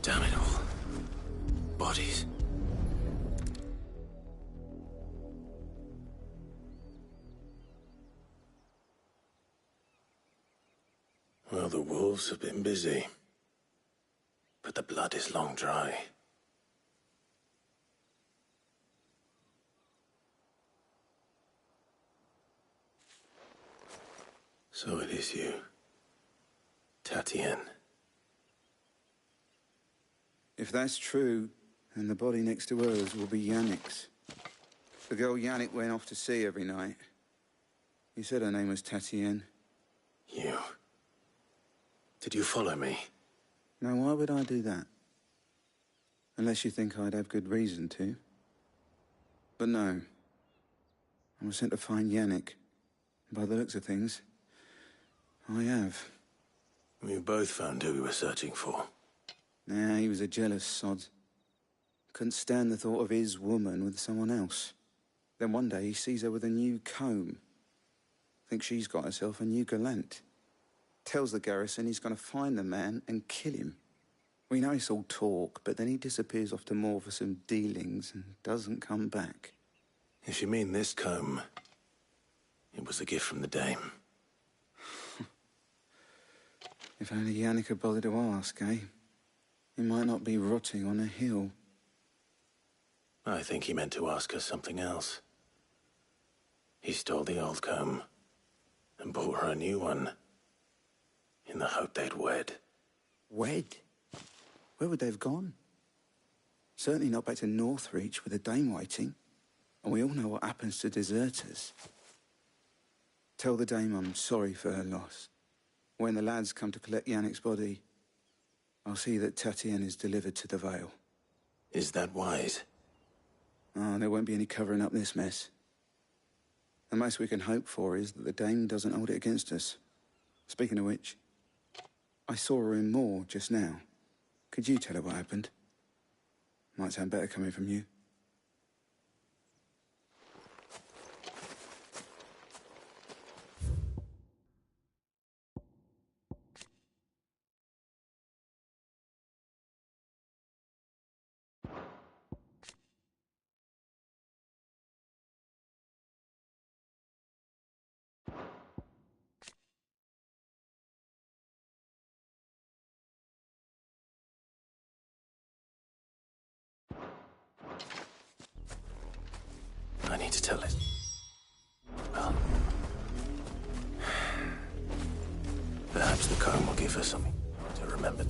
Damn it all. Bodies. Well, the wolves have been busy. But the blood is long dry. So it is you, Tatienne. If that's true, then the body next to hers will be Yannick's. The girl Yannick went off to sea every night. He said her name was Tatienne. You. Did you follow me? Now, why would I do that? Unless you think I'd have good reason to. But no. I was sent to find Yannick. By the looks of things, I have. We both found who we were searching for. Nah, he was a jealous sod. Couldn't stand the thought of his woman with someone else. Then one day he sees her with a new comb. Thinks she's got herself a new gallant. Tells the garrison he's going to find the man and kill him. We know it's all talk, but then he disappears off to Moor for some dealings and doesn't come back. If you mean this comb, it was a gift from the dame. If only Yannick had bothered to ask, eh? He might not be rotting on a hill. I think he meant to ask her something else. He stole the old comb and bought her a new one in the hope they'd wed. Wed? Where would they have gone? Certainly not back to Northreach with a dame waiting. And we all know what happens to deserters. Tell the dame I'm sorry for her loss. When the lads come to collect Yannick's body, I'll see that Tatienne is delivered to the Vale. Is that wise? Oh, there won't be any covering up this mess. The most we can hope for is that the dame doesn't hold it against us. Speaking of which, I saw her in Moor just now. Could you tell her what happened? Might sound better coming from you. I need to tell it. Well, perhaps the comb will give her something to remember.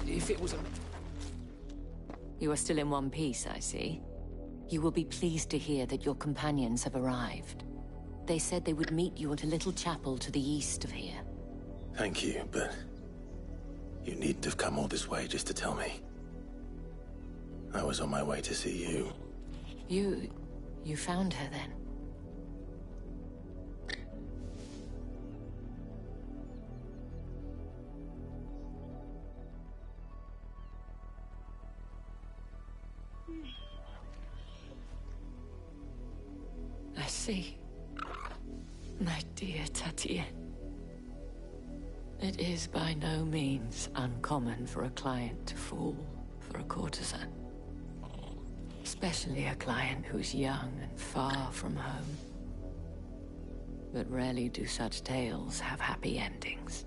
If it was a... You are still in one piece, I see. You will be pleased to hear that your companions have arrived. They said they would meet you at a little chapel to the east of here. Thank you, but you needn't have come all this way just to tell me. I was on my way to see you. You found her then? I see. My dear Tatien. It is by no means uncommon for a client to fall for a courtesan. Especially a client who's young and far from home. But rarely do such tales have happy endings.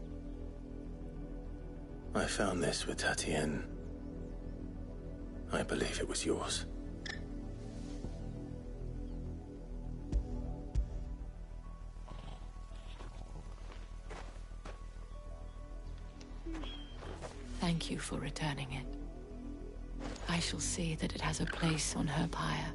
I found this with Tatien. I believe it was yours. Thank you for returning it. I shall see that it has a place on her pyre.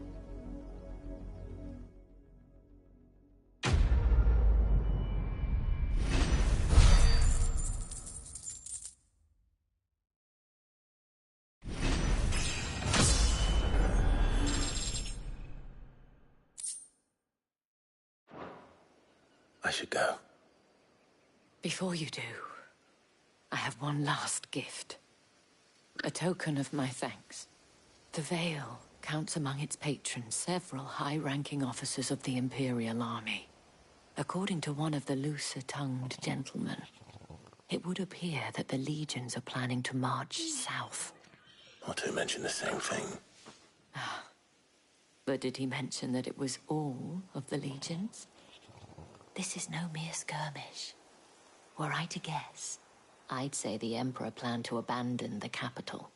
I should go. Before you do, I have one last gift. A token of my thanks. The Vale counts among its patrons several high-ranking officers of the Imperial Army. According to one of the looser-tongued gentlemen, it would appear that the legions are planning to march south. Otto mentioned the same thing. But did he mention that it was all of the legions? This is no mere skirmish. Were I to guess, I'd say the Emperor planned to abandon the capital.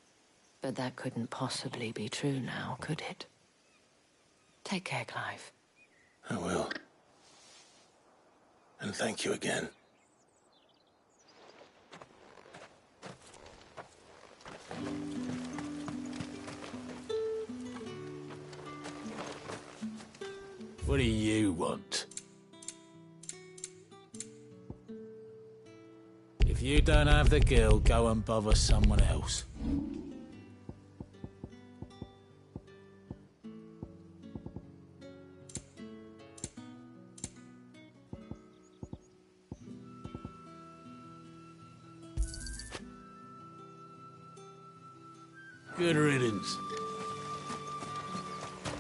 But that couldn't possibly be true now, could it? Take care, Clive. I will. And thank you again. What do you want? If you don't have the guild, go and bother someone else. Good riddance.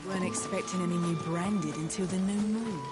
Weren't expecting any new branded until the new moon.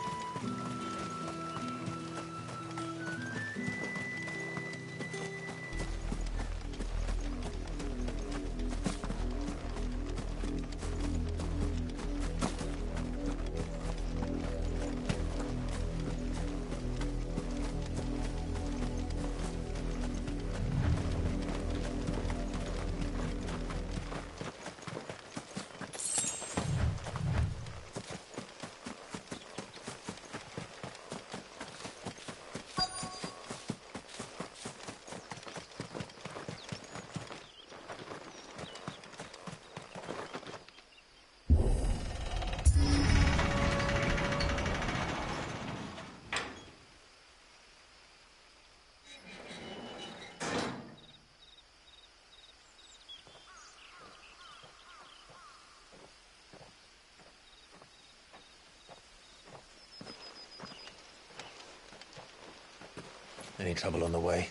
Any trouble on the way?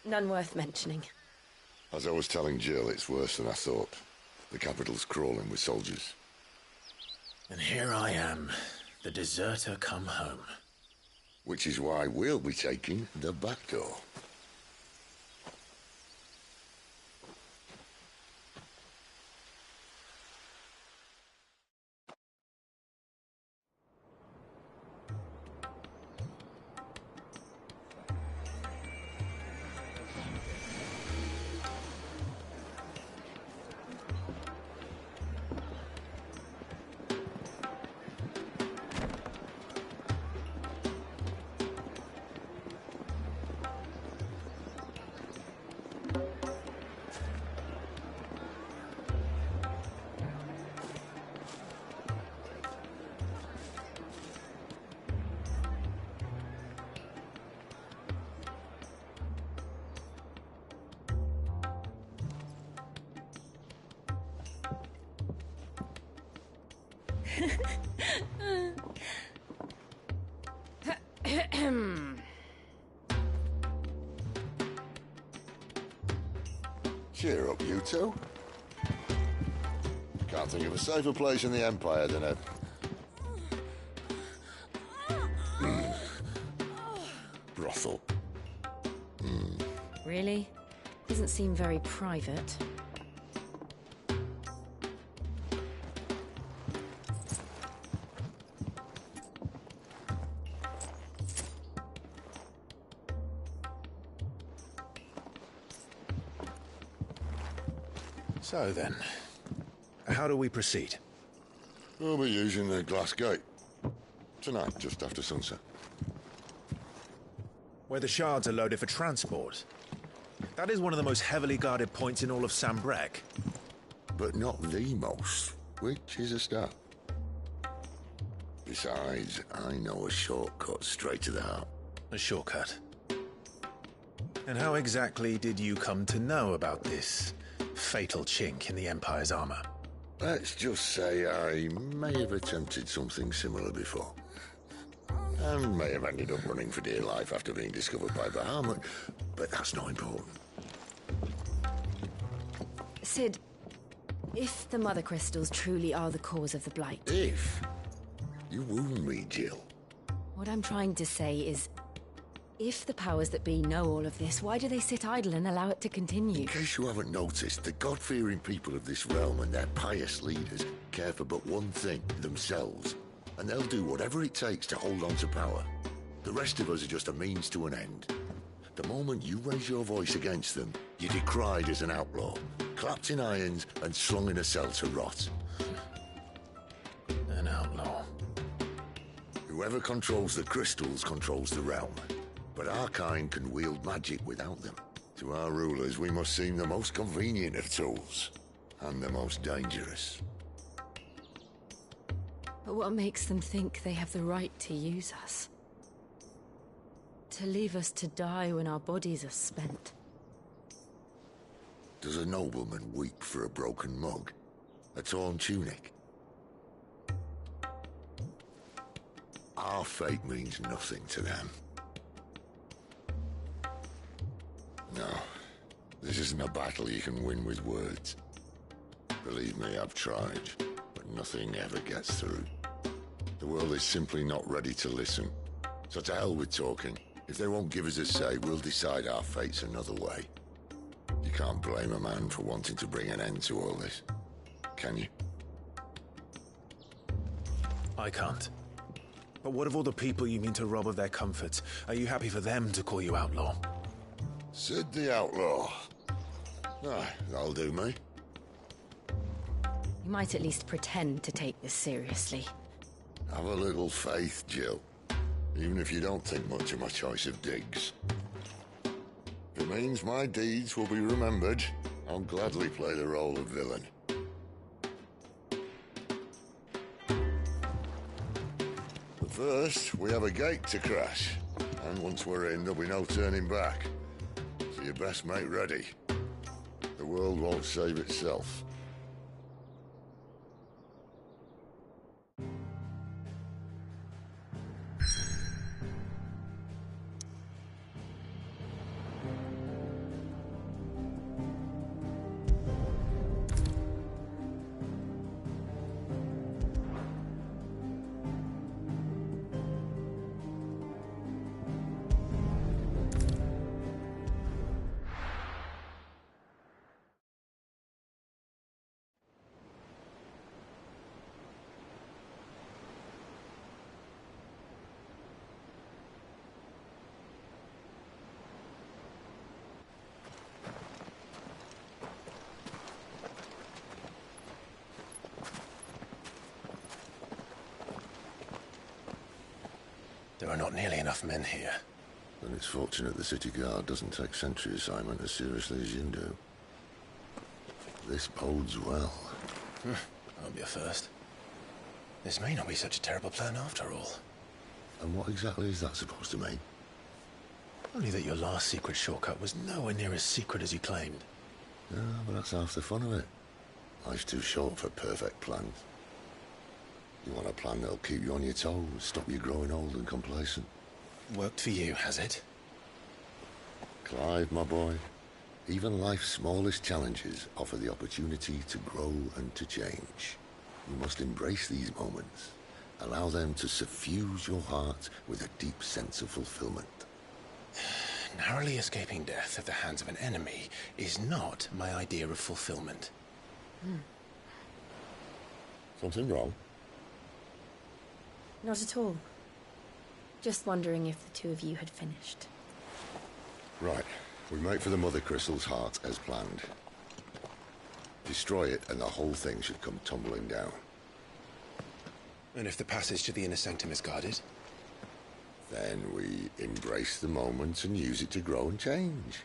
None worth mentioning. As I was telling Jill, it's worse than I thought. The capital's crawling with soldiers. And here I am, the deserter come home. Which is why we'll be taking the back door. Cheer up, you two. Can't think of a safer place in the Empire than a... brothel. Really? Doesn't seem very private. So then, how do we proceed? We'll be using the glass gate. Tonight, just after sunset. Where the shards are loaded for transport. That is one of the most heavily guarded points in all of Sambrek. But not the most, which is a start. Besides, I know a shortcut straight to the heart. A shortcut? And how exactly did you come to know about this fatal chink in the Empire's armor? Let's just say I may have attempted something similar before. And may have ended up running for dear life after being discovered by Bahamut, but that's not important. Sid, if the Mother Crystals truly are the cause of the Blight... If? You wound me, Jill. What I'm trying to say is, if the powers that be know all of this, why do they sit idle and allow it to continue? In case you haven't noticed, the God-fearing people of this realm and their pious leaders care for but one thing, themselves. And they'll do whatever it takes to hold on to power. The rest of us are just a means to an end. The moment you raise your voice against them, you're decried as an outlaw, clapped in irons and slung in a cell to rot. An outlaw. Whoever controls the crystals controls the realm. But our kind can wield magic without them. To our rulers, we must seem the most convenient of tools, and the most dangerous. But what makes them think they have the right to use us? To leave us to die when our bodies are spent? Does a nobleman weep for a broken mug? A torn tunic? Our fate means nothing to them. No, this isn't a battle you can win with words. Believe me, I've tried, but nothing ever gets through. The world is simply not ready to listen. So to hell with talking. If they won't give us a say, we'll decide our fates another way. You can't blame a man for wanting to bring an end to all this, can you? I can't. But what of all the people you mean to rob of their comforts? Are you happy for them to call you outlaw? Sid the Outlaw. Ah, that'll do me. You might at least pretend to take this seriously. Have a little faith, Jill. Even if you don't think much of my choice of digs. If it means my deeds will be remembered, I'll gladly play the role of villain. But first, we have a gate to crash. And once we're in, there'll be no turning back. So you best make ready. The world won't save itself. are not nearly enough men here. Then it's fortunate the city guard doesn't take sentry assignment as seriously as you do. This bodes well. That'll be a first. This may not be such a terrible plan after all. And what exactly is that supposed to mean? Only that your last secret shortcut was nowhere near as secret as you claimed. Yeah, but that's half the fun of it. Life's too short for perfect plans. You want a plan that'll keep you on your toes, stop you growing old and complacent. Worked for you, has it? Clive, my boy, even life's smallest challenges offer the opportunity to grow and to change. You must embrace these moments. Allow them to suffuse your heart with a deep sense of fulfillment. Narrowly escaping death at the hands of an enemy is not my idea of fulfillment. Something wrong? Not at all. Just wondering if the two of you had finished. Right. We make for the Mother Crystal's heart as planned. Destroy it and the whole thing should come tumbling down. And if the passage to the inner sanctum is guarded? Then we embrace the moment and use it to grow and change.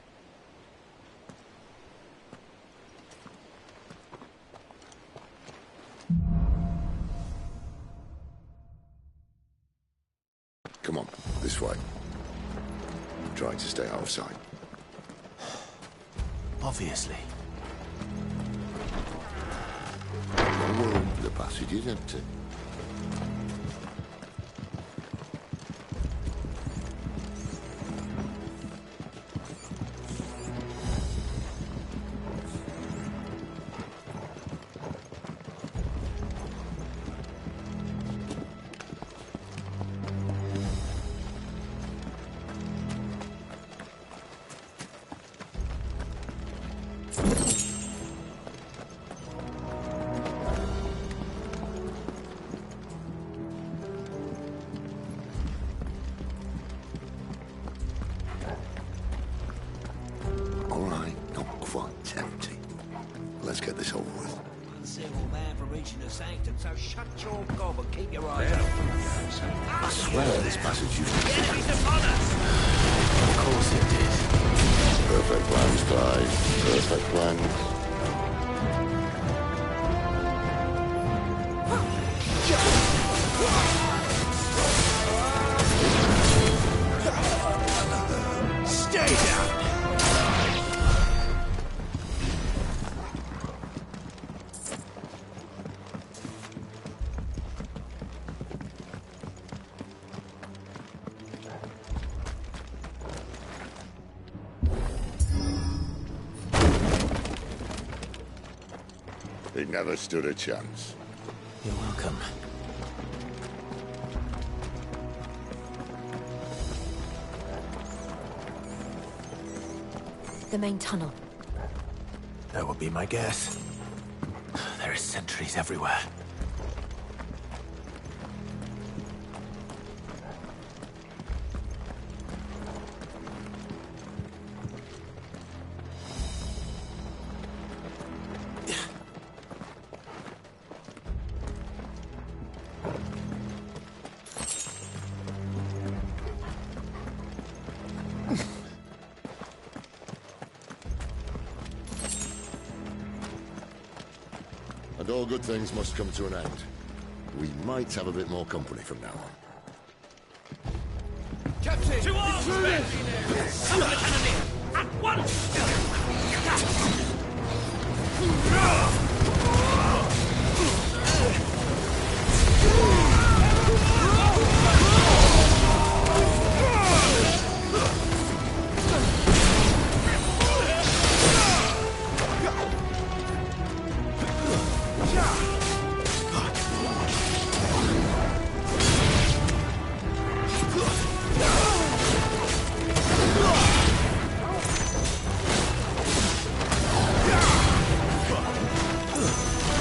Come on, this way. Try to stay out of sight. Obviously. No room, the passage is empty. Let's get this over with. Uncivil man for reaching the sanctum, so shut your gob and keep your eyes open. I swear this passage used to be... The enemy's upon us! Of course it did. Perfect plans, Clive. Perfect plans. Stay down! He never stood a chance. You're welcome. The main tunnel. That would be my guess. There are sentries everywhere. And all good things must come to an end. We might have a bit more company from now on. Captain! To arms, men! Cover the cannoneer! At once!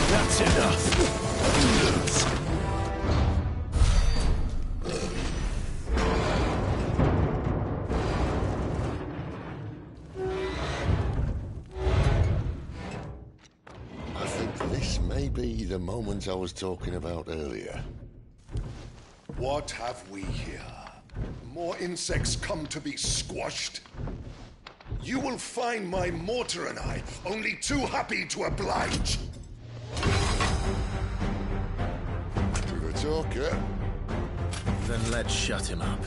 That's enough. I think this may be the moment I was talking about earlier. What have we here? more insects come to be squashed. You will find my mortar and I only too happy to oblige. To the talker. Then let's shut him up.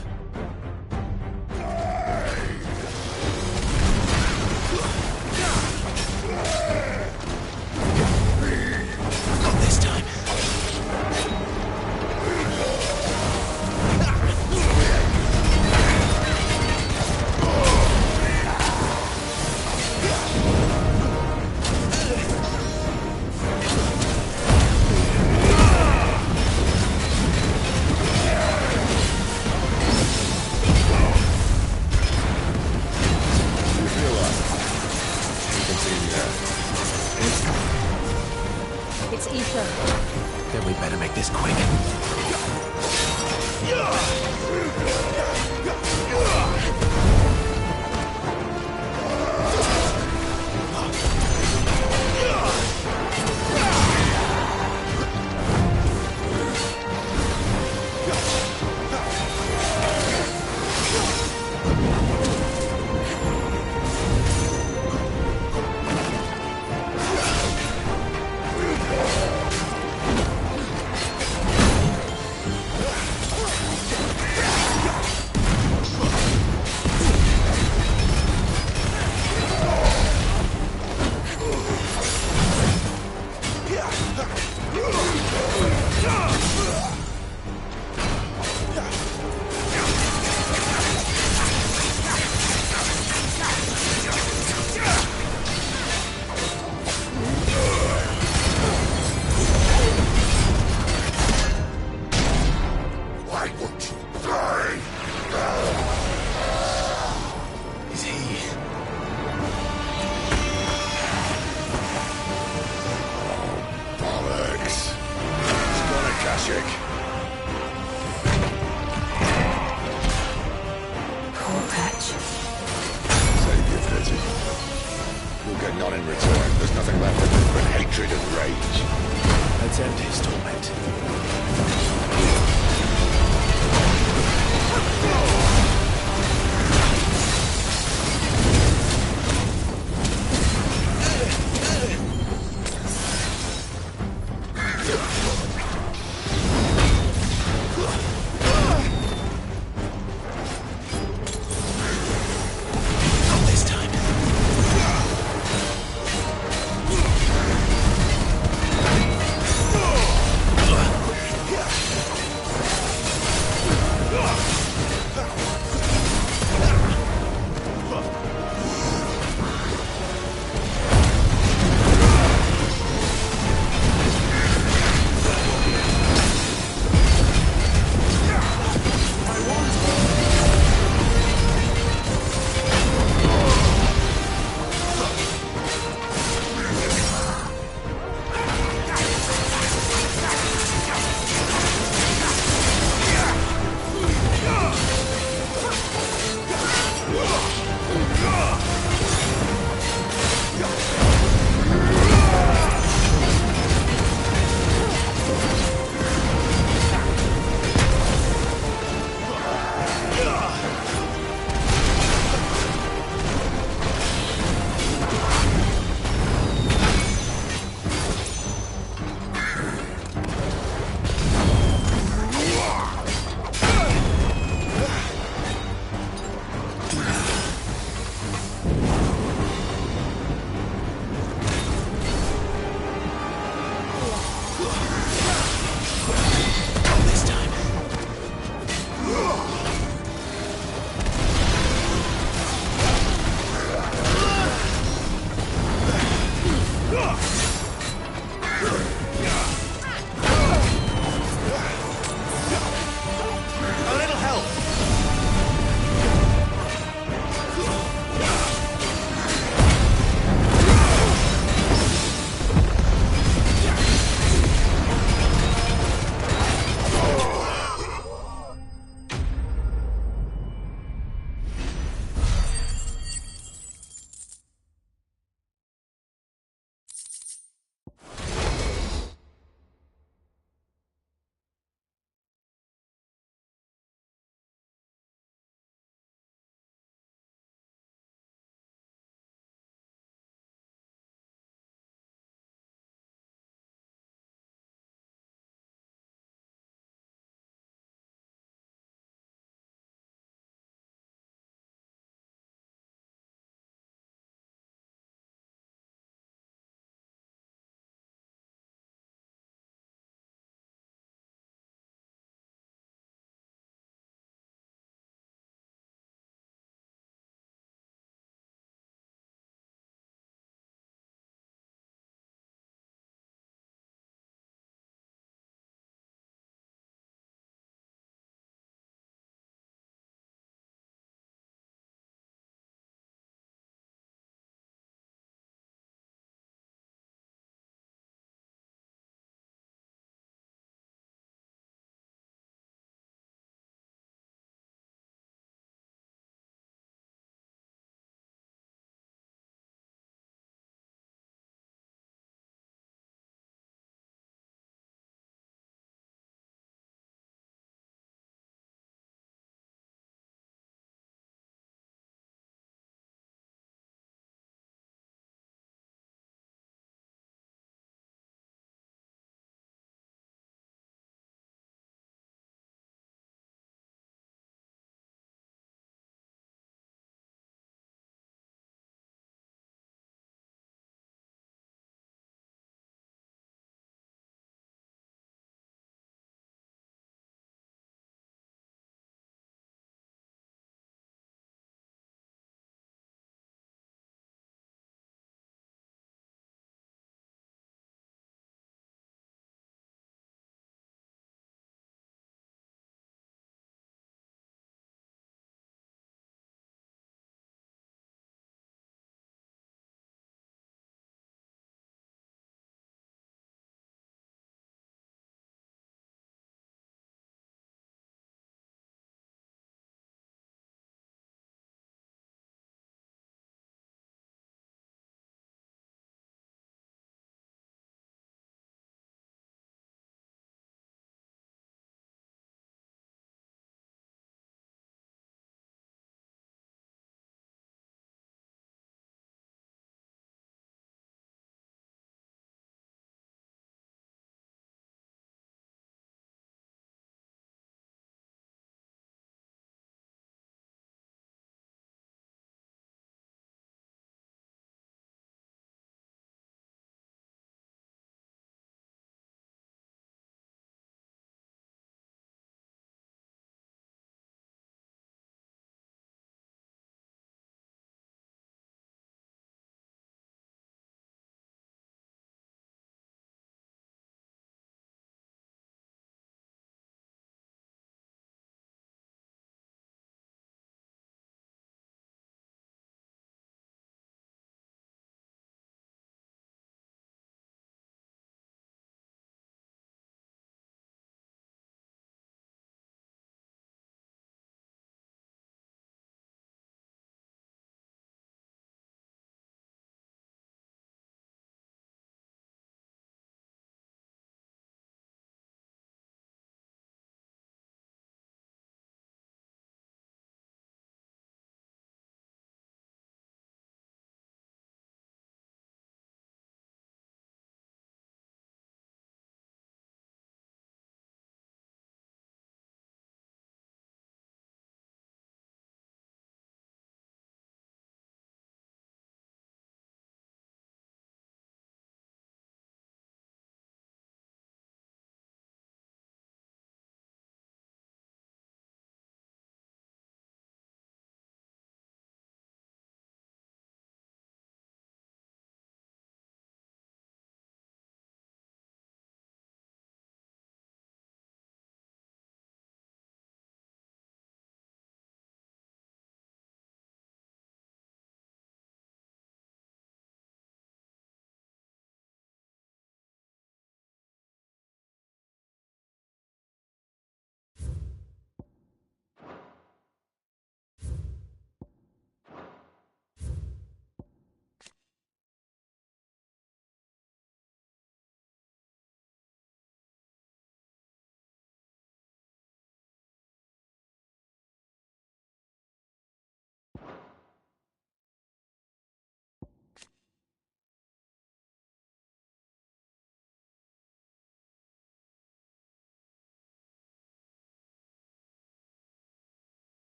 Not this time. It's ether. Then we better make this quick. Poor Patch. Save your pity. You'll get none in return. There's nothing left of it but hatred and rage. Let's end his torment.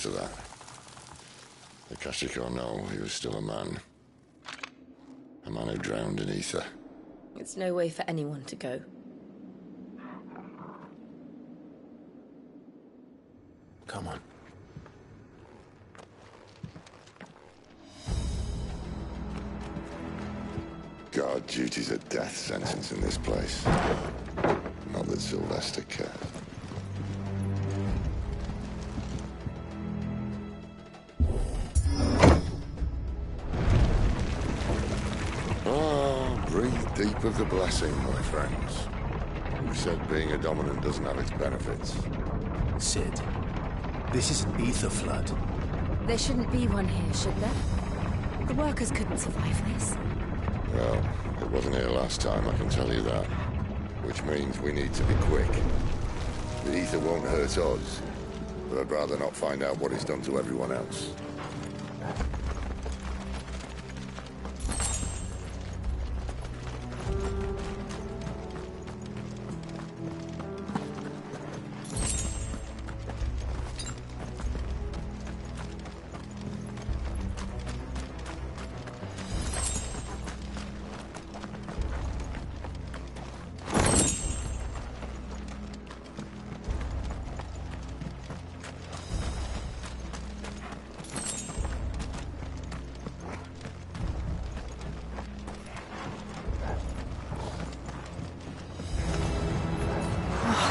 after that. The Kashiko know he was still a man. A man who drowned in ether. It's no way for anyone to go. Come on. Guard duty's a death sentence in this place. Not that Sylvester cared. Breathe deep of the blessing, my friends. Who said being a dominant doesn't have its benefits? Sid, this is an ether flood. There shouldn't be one here, should there? The workers couldn't survive this. Well, it wasn't here last time, I can tell you that. Which means we need to be quick. The ether won't hurt us, but I'd rather not find out what it's done to everyone else.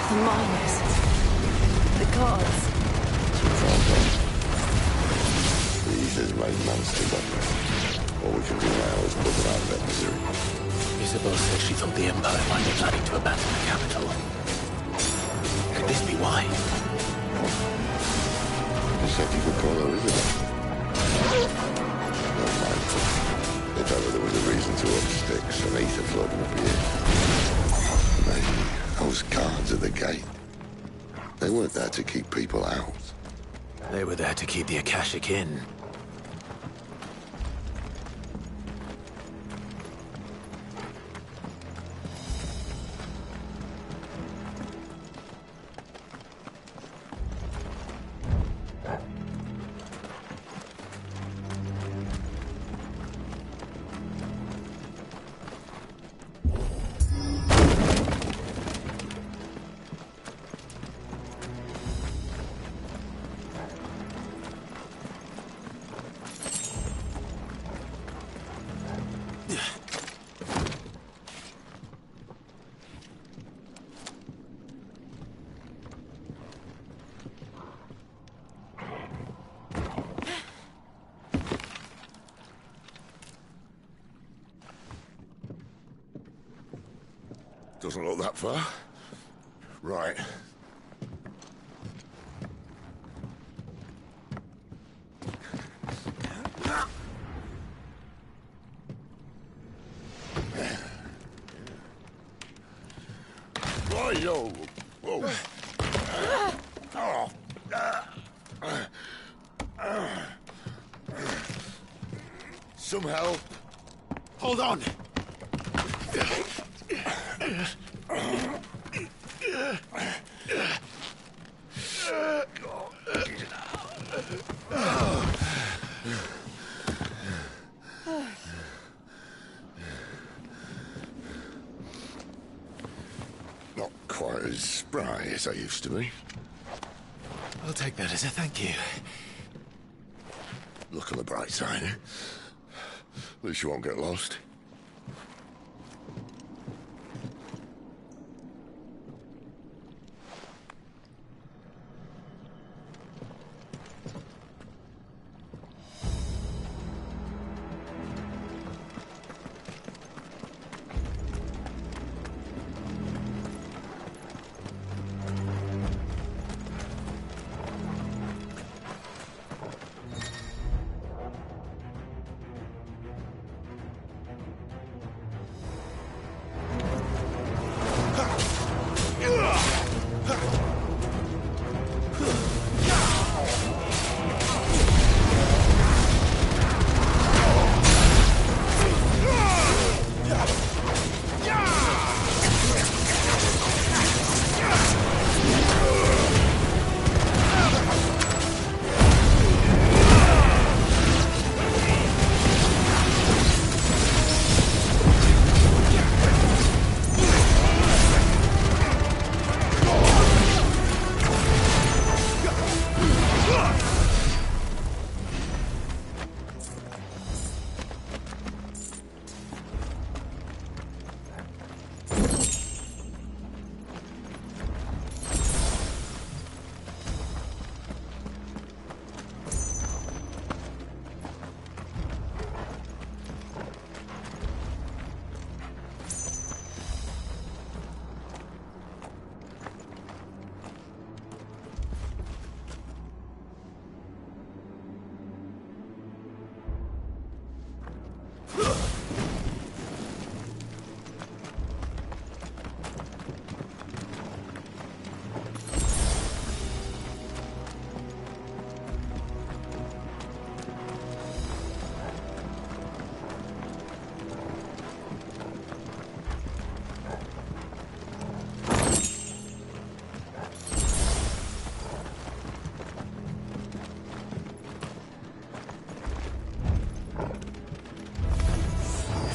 The miners. The guards. The ether's made monsters of them. All we can do now is put them out of their misery. Isabel said she thought the Empire might be planning to abandon the capital. Could this be why? You said you could call her Isabel. Never mind. If ever there was a reason to up sticks, an ether flood would be it. Maybe those guards at the gate. They weren't there to keep people out. They were there to keep the Akashic in. Doesn't look that far. Right. Right-o. Whoa. Some help. Hold on. Not quite as spry as I used to be. I'll take that as a thank you. Look on the bright side, eh? At least you won't get lost.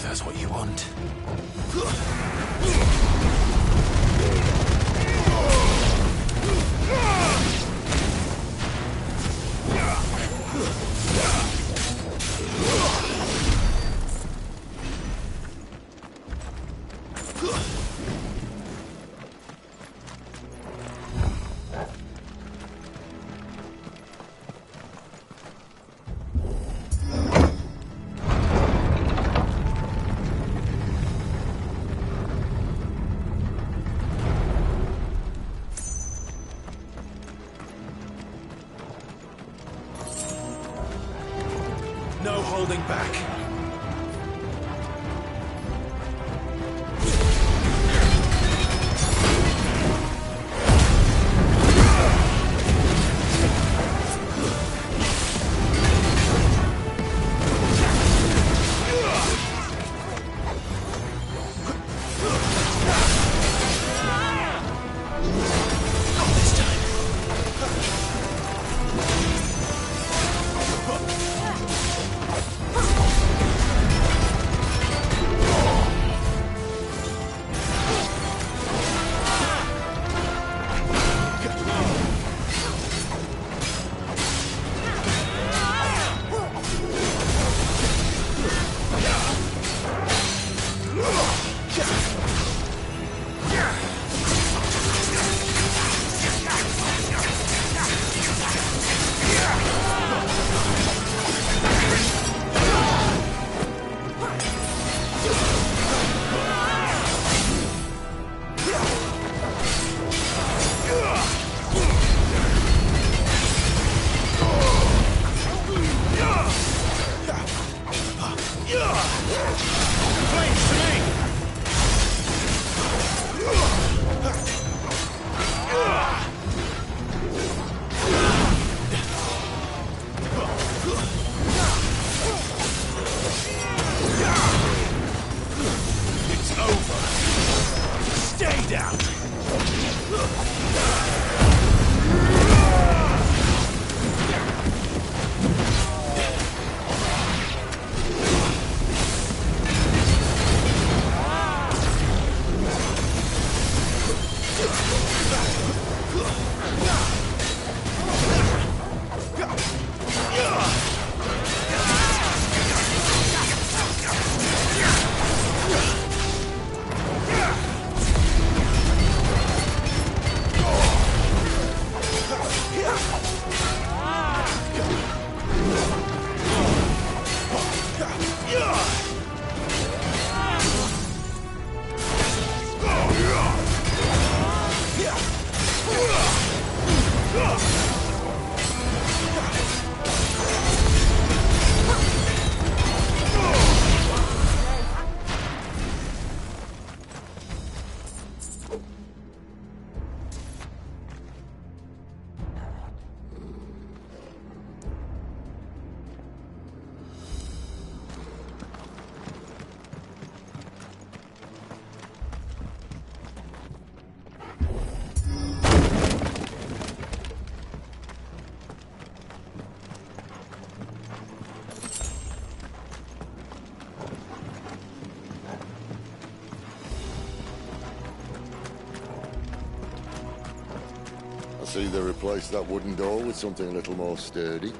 that's what you want. No holding back. See, they replaced that wooden door with something a little more sturdy.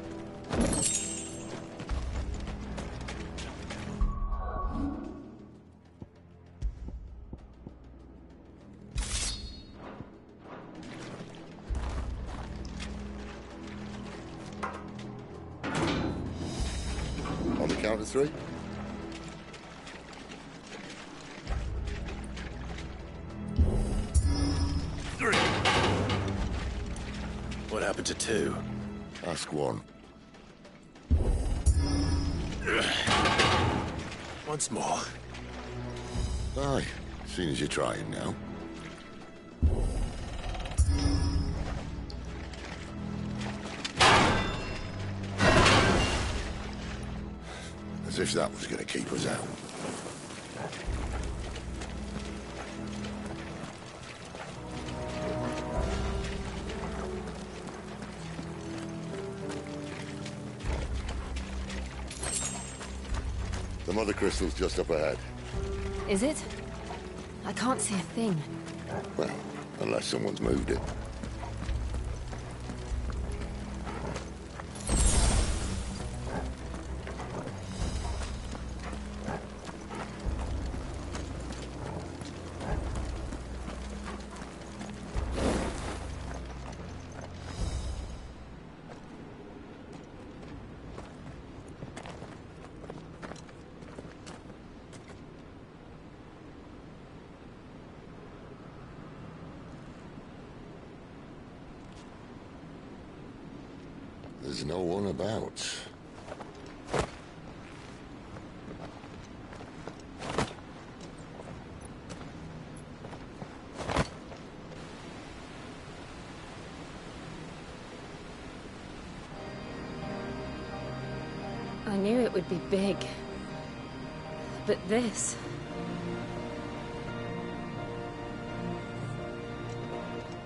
On the count of three. What happened to two? Ask one. Once more. Aye, seeing as you're trying now. As if that was going to keep us out. The mother crystal's just up ahead. Is it? I can't see a thing. Well, unless someone's moved it. There's no one about. I knew it would be big. But this...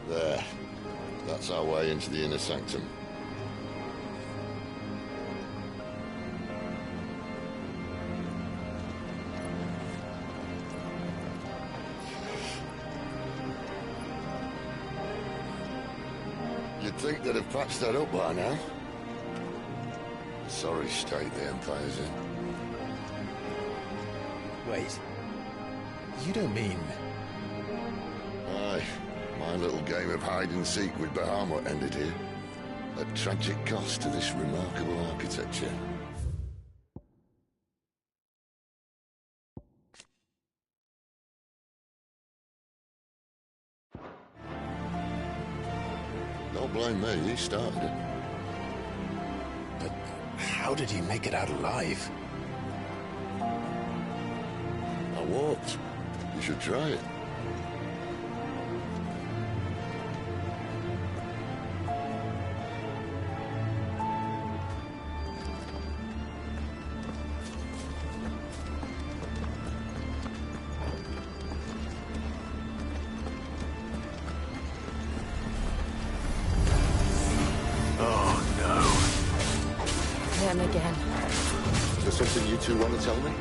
There. That's our way into the inner sanctum. You'd think they'd have patched that up by now. Sorry state the Empire's in. Wait. You don't mean... Aye. My little game of hide-and-seek with Bahamut ended here. At tragic cost to this remarkable architecture. Don't blame me, he started it. But how did he make it out alive? I walked. You should try it. Them again. Is there something you two want to tell me?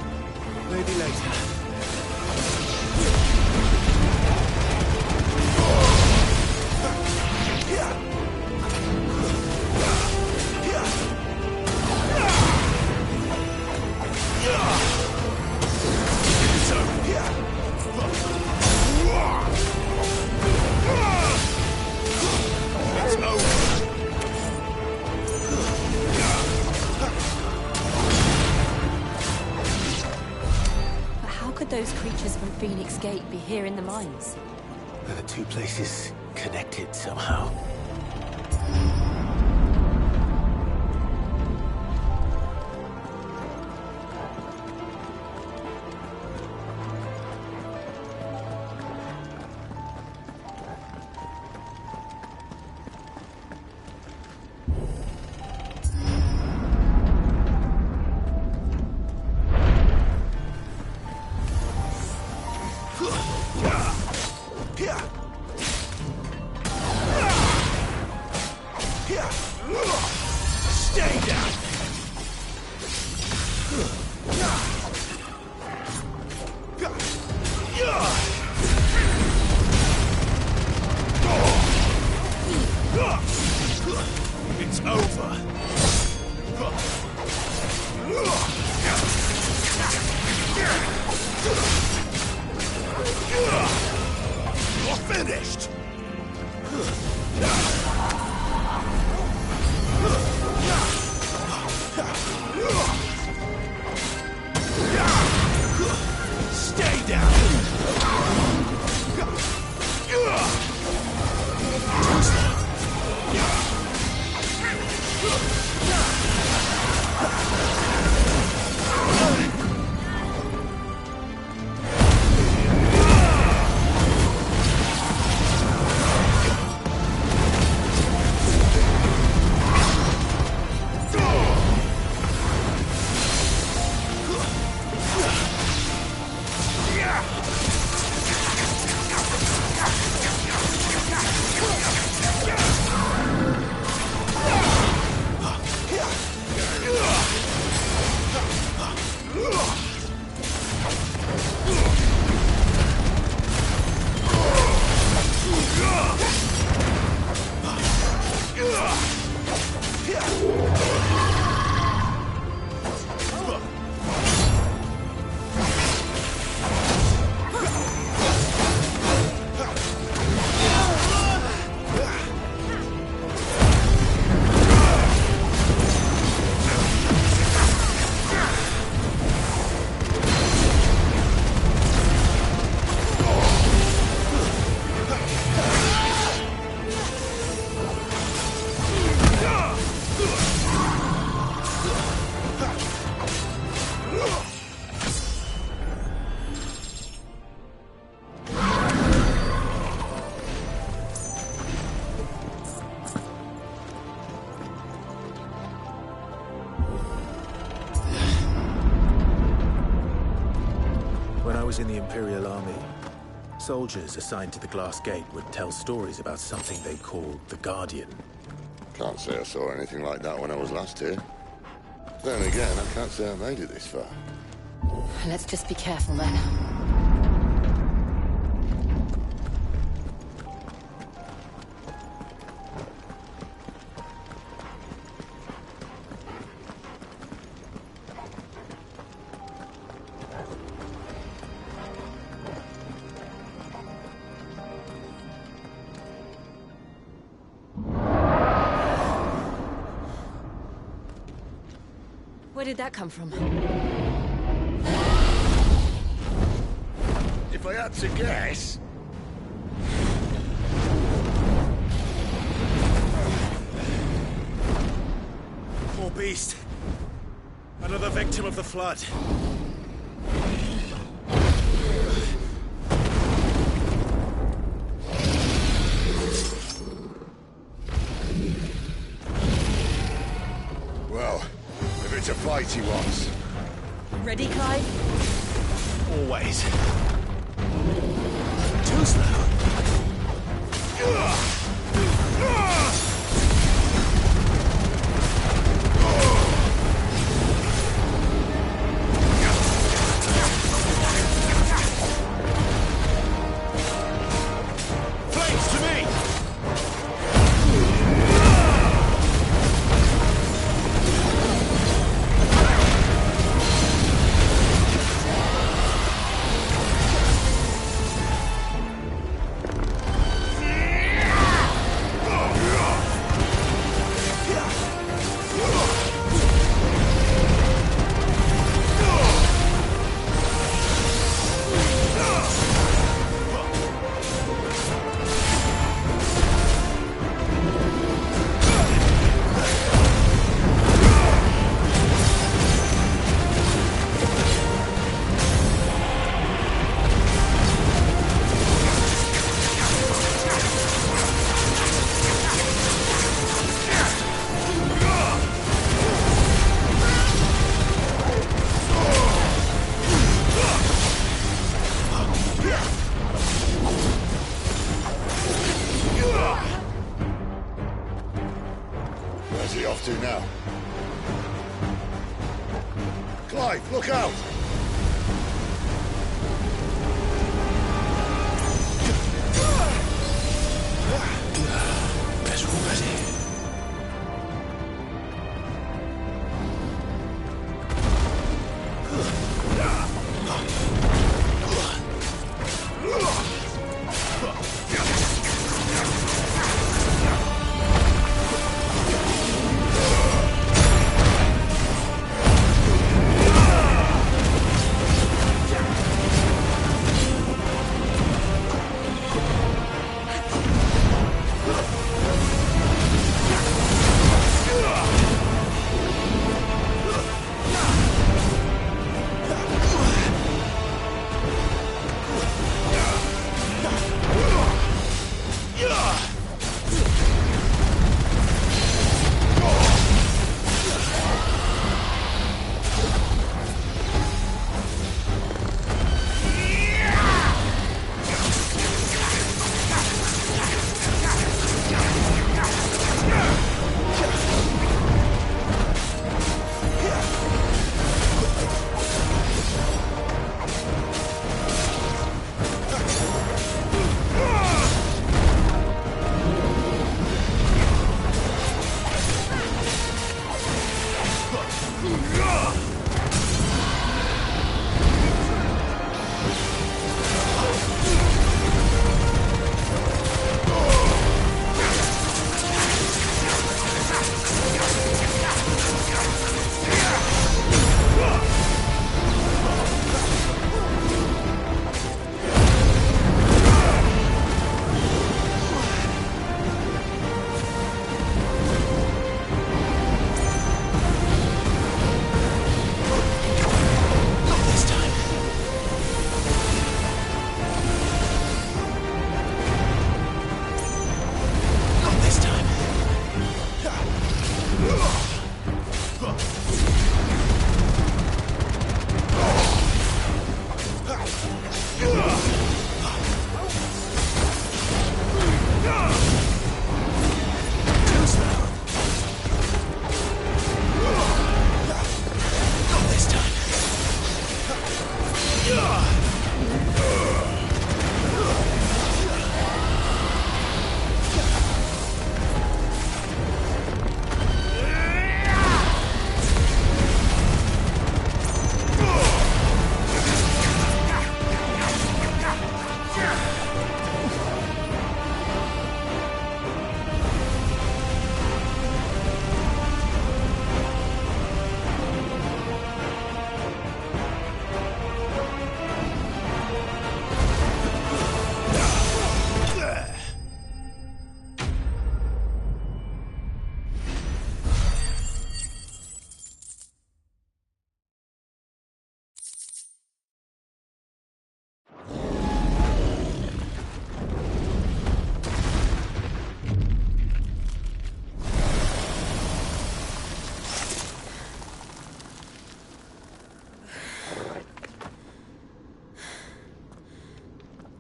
Maybe later. Those creatures from Phoenix Gate be here in the mines? Are the two places connected somehow? Stay down! It's over. You're finished. Stay down! Yeah! When I was in the Imperial Army, soldiers assigned to the Glass Gate would tell stories about something they called the Guardian. Can't say I saw anything like that when I was last here. Then again, I can't say I made it this far. Let's just be careful then. Where did that come from? If I had to guess... Poor beast. Another victim of the flood. Well, if it's a fight he wants. Ready, Clive? Always. Too slow. Flames to me! Where's he off to now? Clive, look out! Guess we're ready.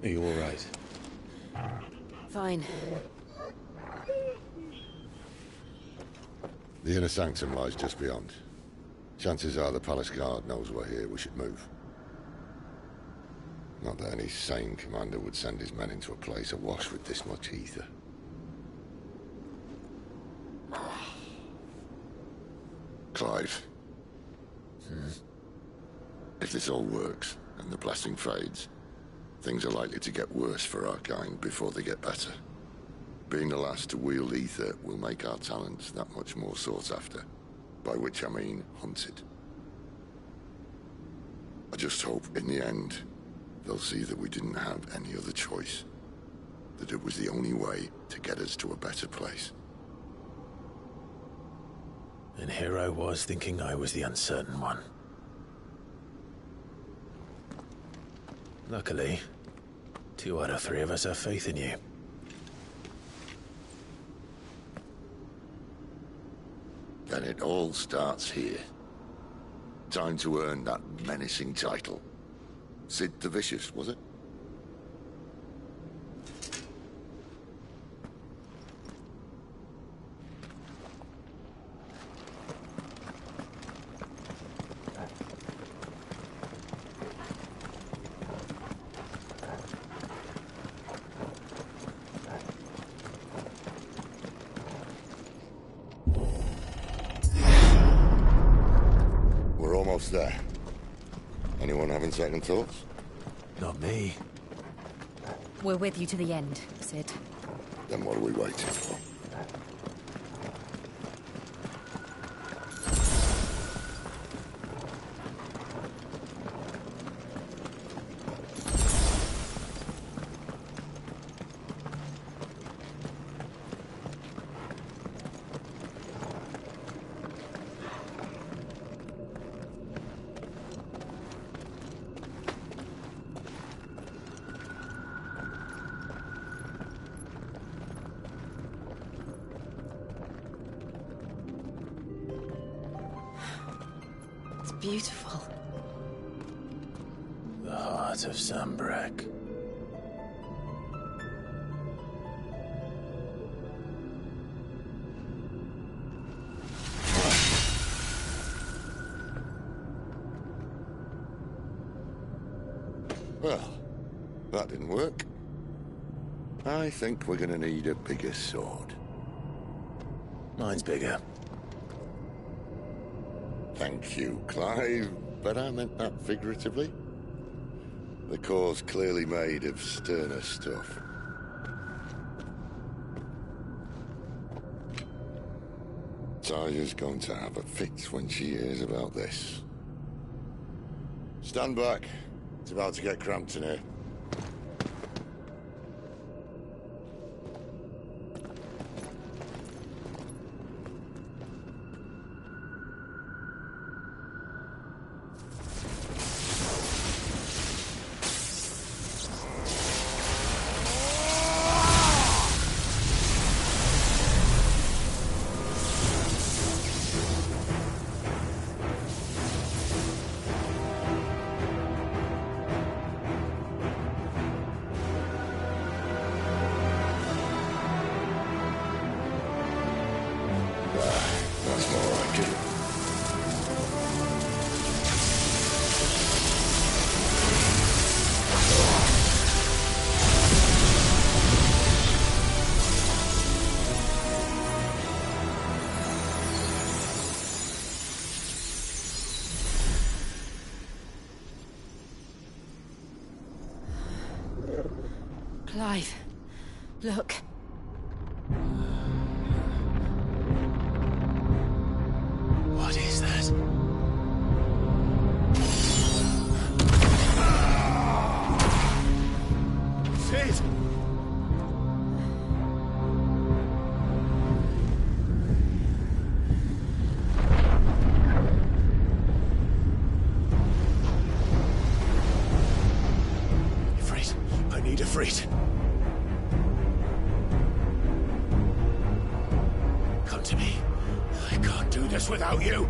Are you all right? Fine. The inner sanctum lies just beyond. Chances are the palace guard knows we're here. We should move. Not that any sane commander would send his men into a place awash with this much ether. Clive. If this all works, and the blessing fades, things are likely to get worse for our kind before they get better. Being the last to wield ether will make our talents that much more sought after. By which I mean hunted. I just hope, in the end, they'll see that we didn't have any other choice. That it was the only way to get us to a better place. And here I was thinking I was the uncertain one. Luckily, 2 out of 3 of us have faith in you. Then it all starts here. Time to earn that menacing title. Sid the Vicious, was it? There. Anyone having second thoughts? Not me. We're with you to the end, Sid. Then what are we waiting for? Beautiful. The heart of Sambrek. Well, that didn't work. I think we're gonna need a bigger sword. Mine's bigger. Thank you, Clive, but I meant that figuratively. The core's clearly made of sterner stuff. Taya's going to have a fit when she hears about this. Stand back. It's about to get cramped in here. Clive, look. What is that? Sid! Ifrit, I need Ifrit. Come to me. I can't do this without you.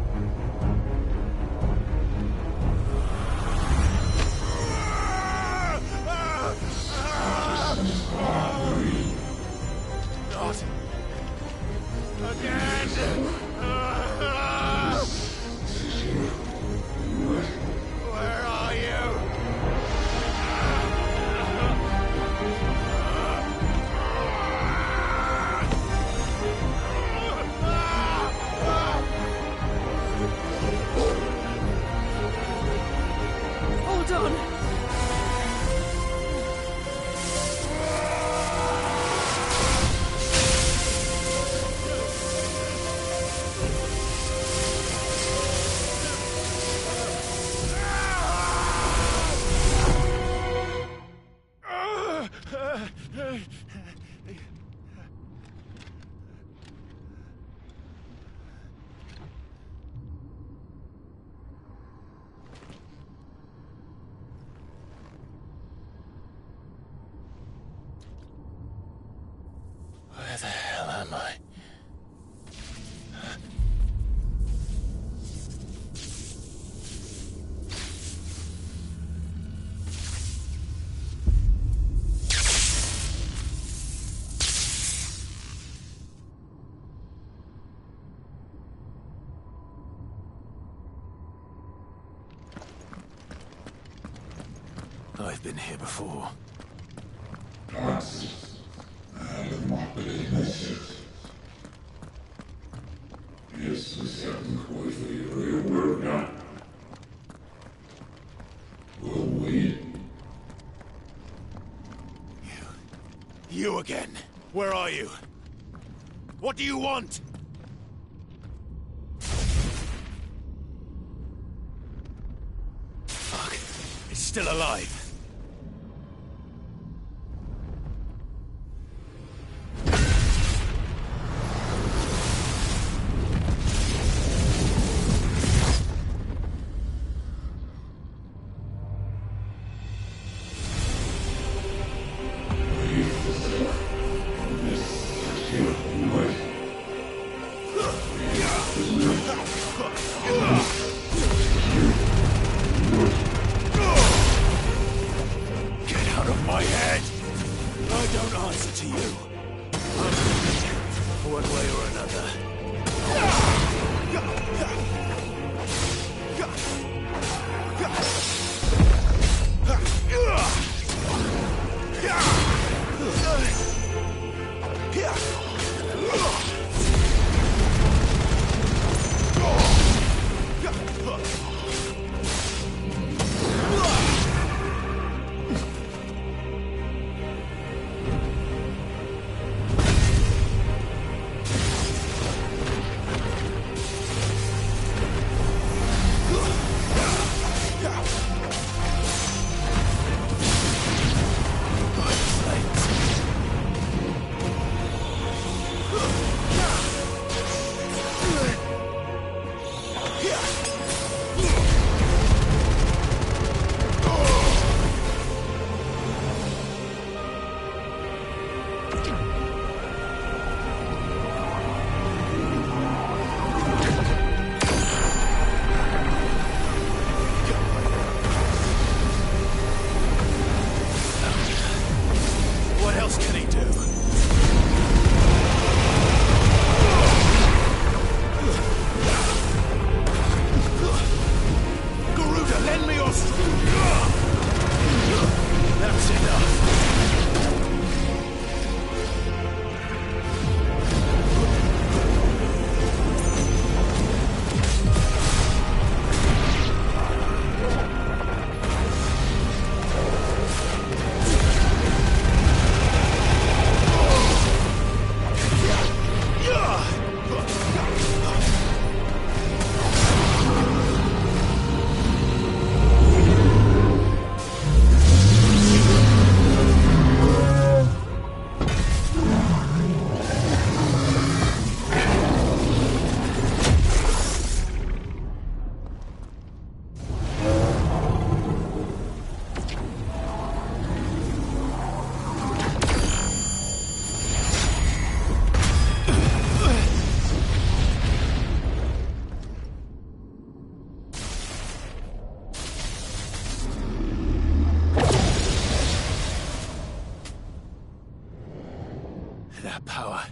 am I? I've been here before. You again. Where are you? What do you want? Fuck. It's still alive. That power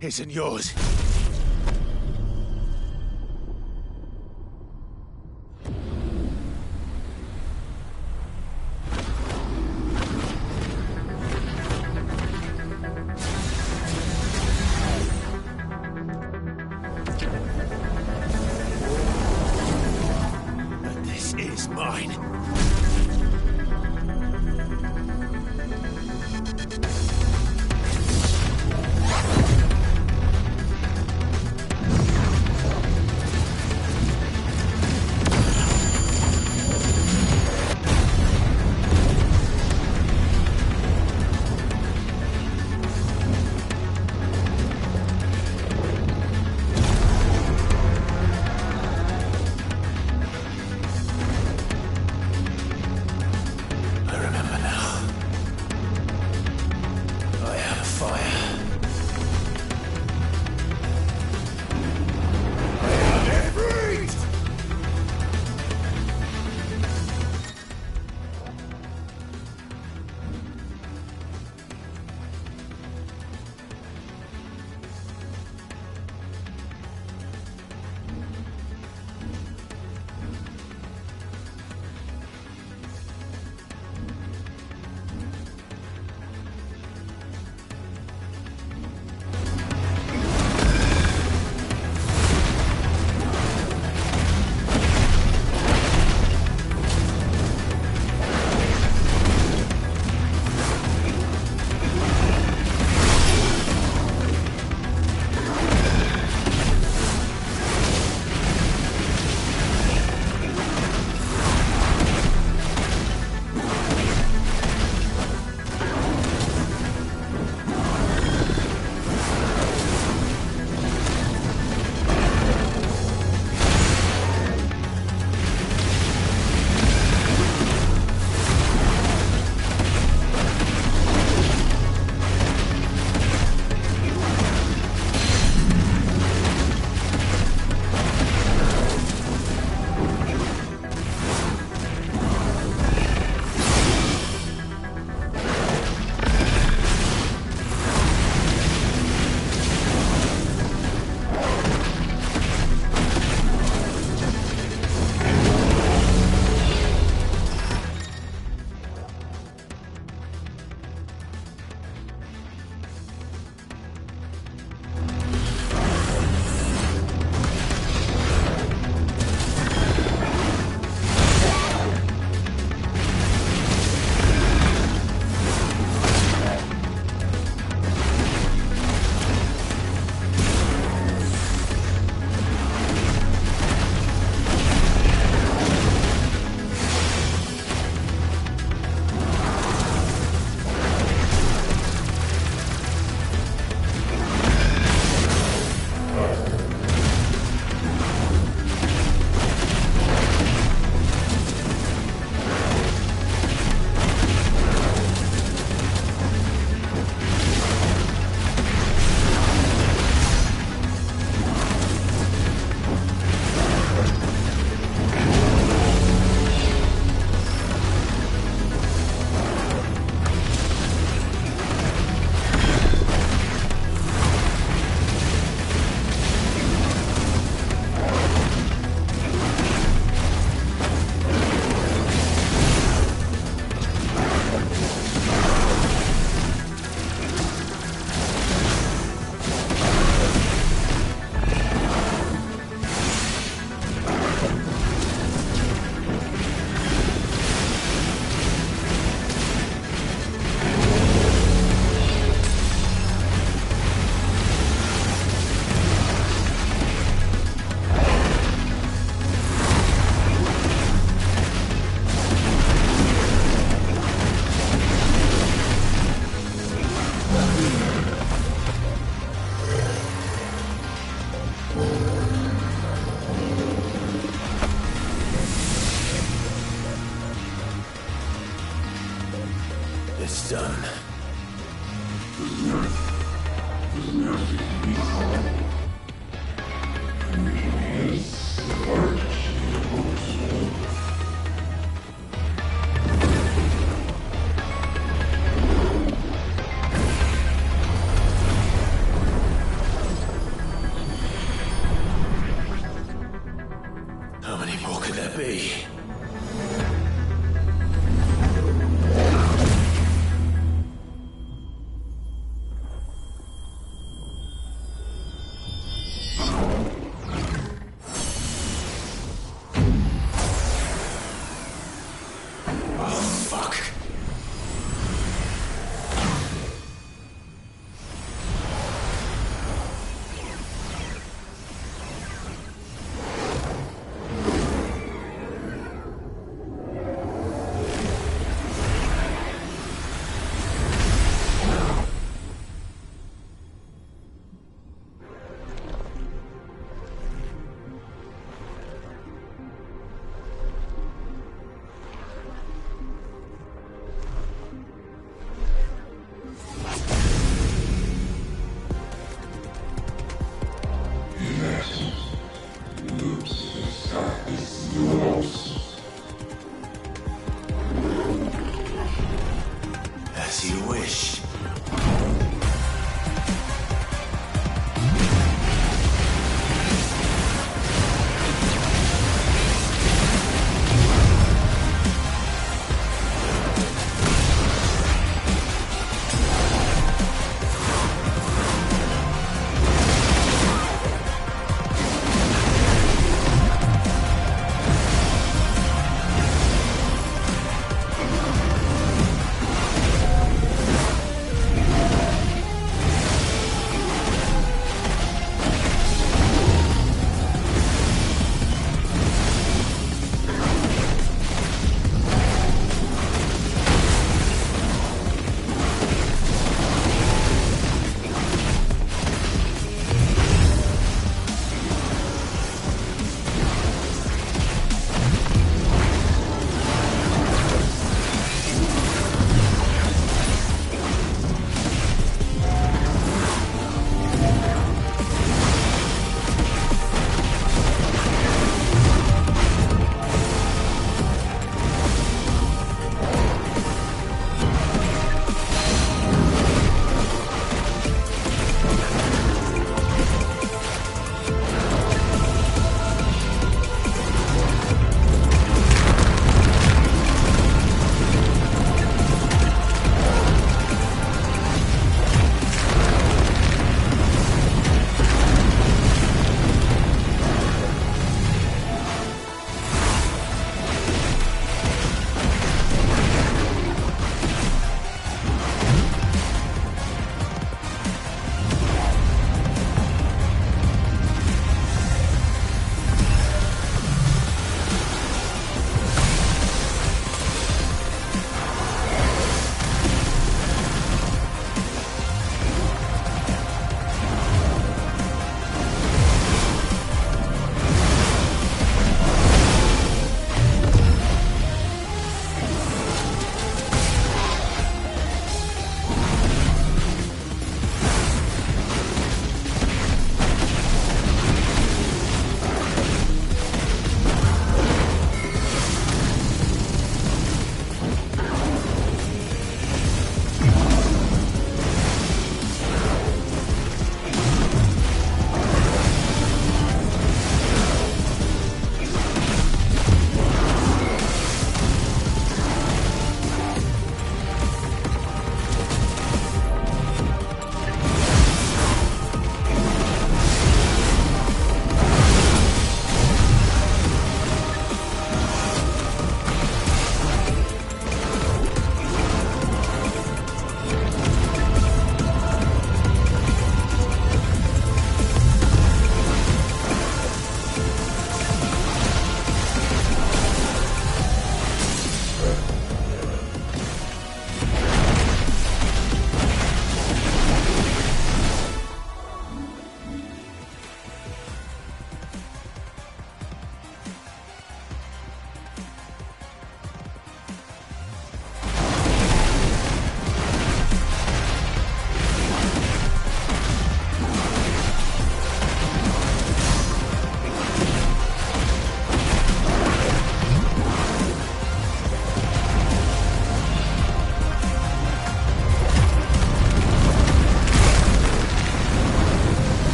isn't yours. But this is mine. It's done. How many more could there be? As you wish.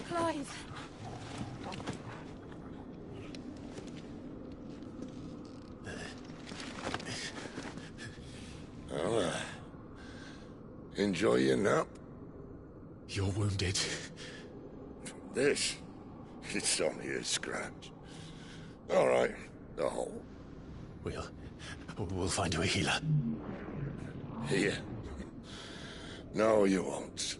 Clive! Well, enjoy your nap. You're wounded. This? It's only a scratch. All right, the hole. We'll find you a healer. Here. No, you won't.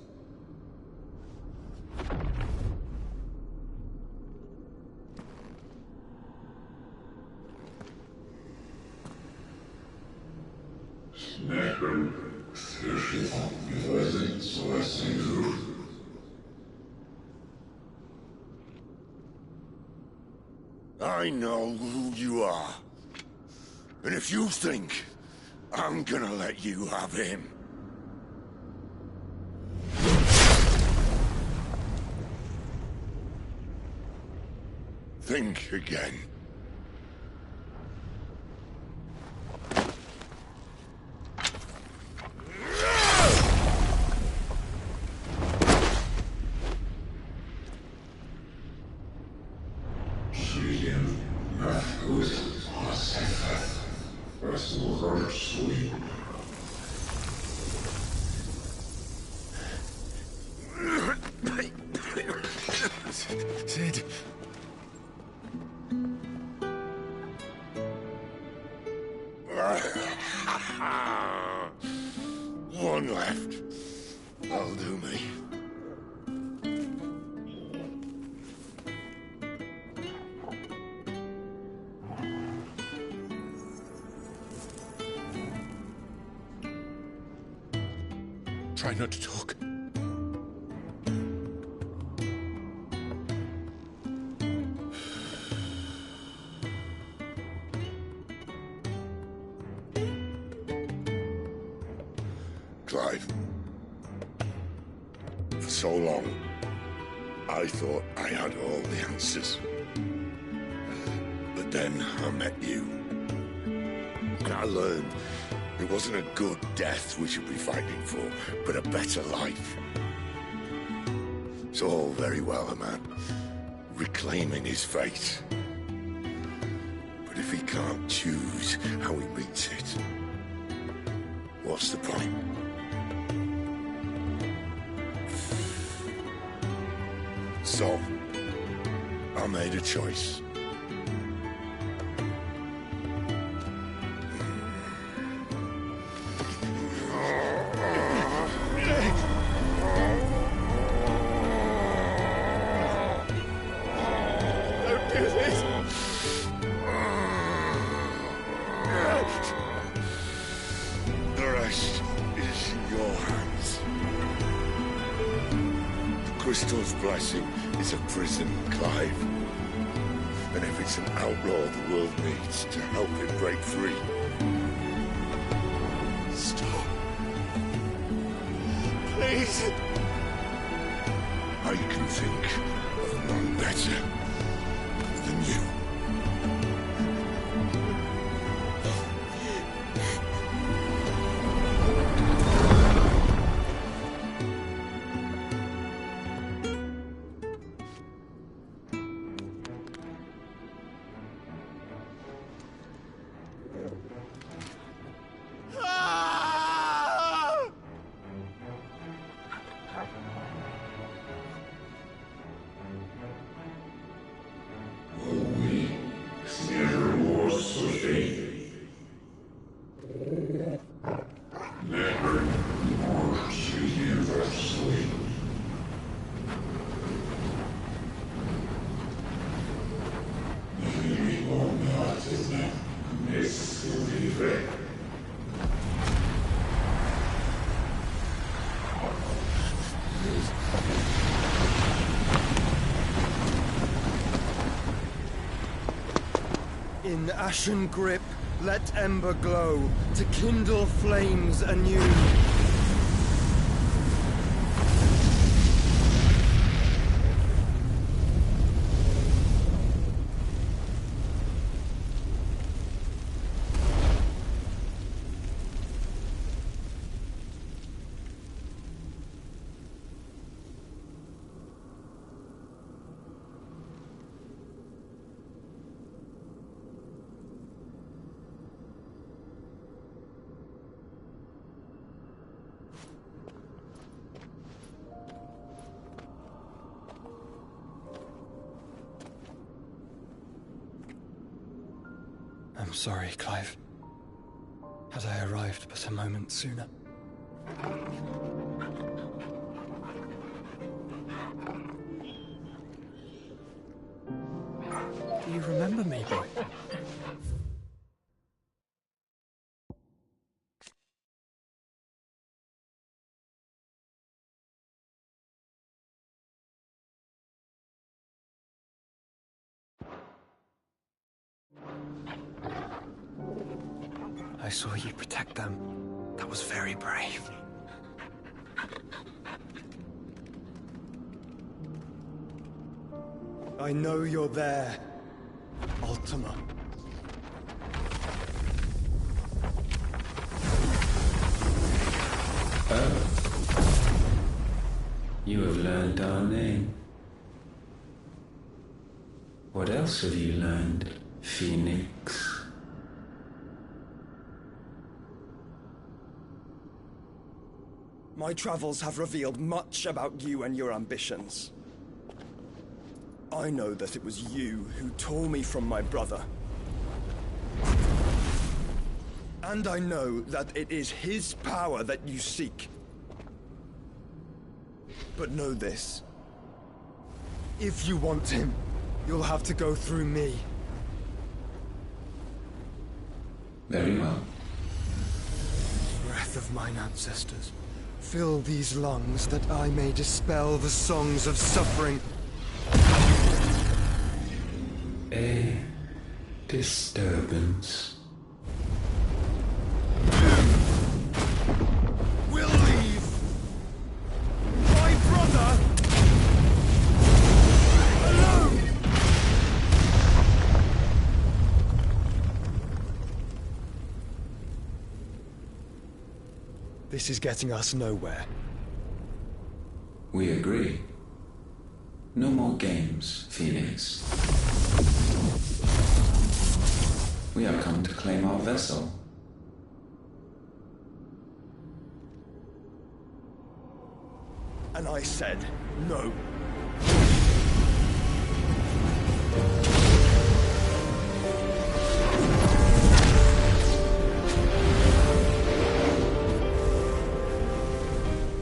I know who you are. And if you think I'm gonna let you have him... think again. Sid. One left. That'll do me. Try not to talk. Clive. For so long, I thought I had all the answers. But then I met you. And I learned it wasn't a good death we should be fighting for, but a better life. It's all very well, a man reclaiming his fate. But if he can't choose how he meets it, what's the point? So, I made a choice. Don't do this! The rest is in your hands. The Crystal's blessing is a prison, Clive. And if it's an outlaw the world needs to help it break free... Stop. Please. I can think of none better than you. We In ashen grip, let ember glow, to kindle flames anew. I'm sorry, Clive. Had I arrived but a moment sooner. Do you remember me, boy? I saw you protect them. That was very brave. I know you're there, Ultima. Oh. You have learned our name. What else have you learned, Phoenix? My travels have revealed much about you and your ambitions. I know that it was you who tore me from my brother. And I know that it is his power that you seek. But know this. If you want him, you'll have to go through me. Very well. Breath of mine ancestors, fill these lungs that I may dispel the songs of suffering. A disturbance. We'll leave. My brother alone. This is getting us nowhere. We agree. No more games, Phoenix. We have come to claim our vessel. And I said no.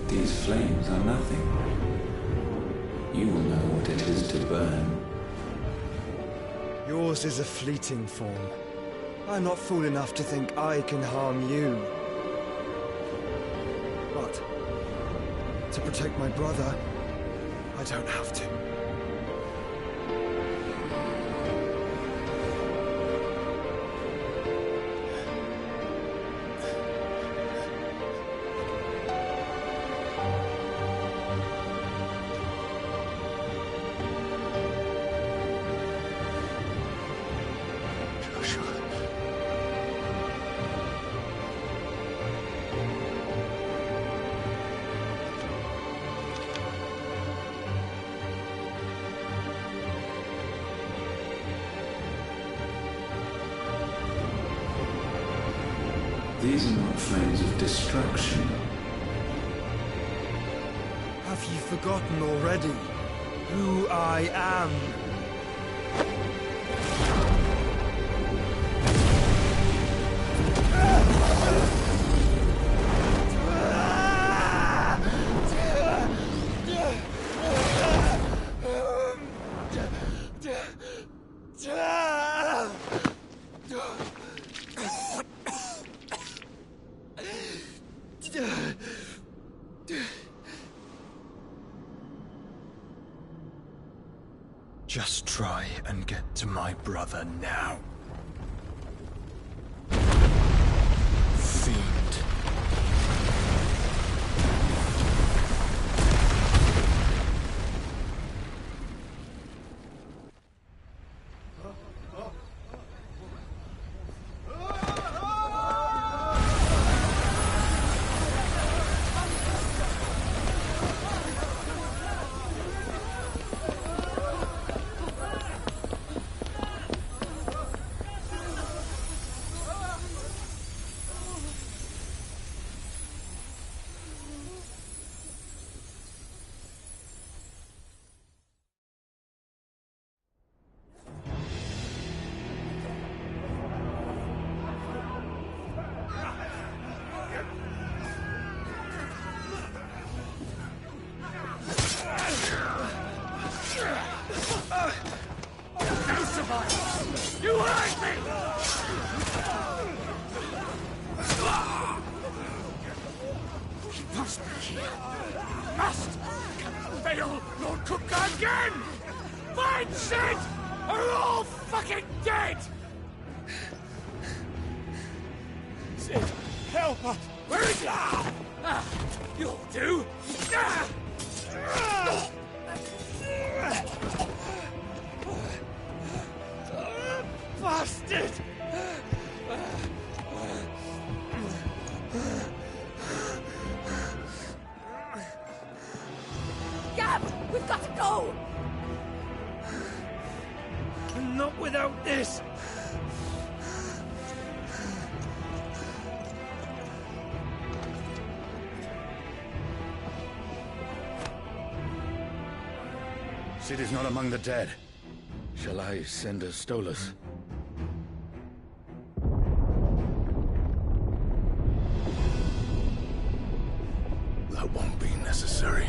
These flames are nothing. You will know what it is to burn. Yours is a fleeting form. I'm not fool enough to think I can harm you. But to protect my brother, I don't have to. These are not flames of destruction. Have you forgotten already who I am? Just try and get to my brother now. No survivors! You hurt me! He must be here. Must! Can fail Lord Cook again! Find Sid! Or we're all fucking dead! Sid, help us! Where is he? You'll do! Bastard! Gab! We've got to go! Not without this! Sid is not among the dead. Shall I send a Stolas? That won't be necessary.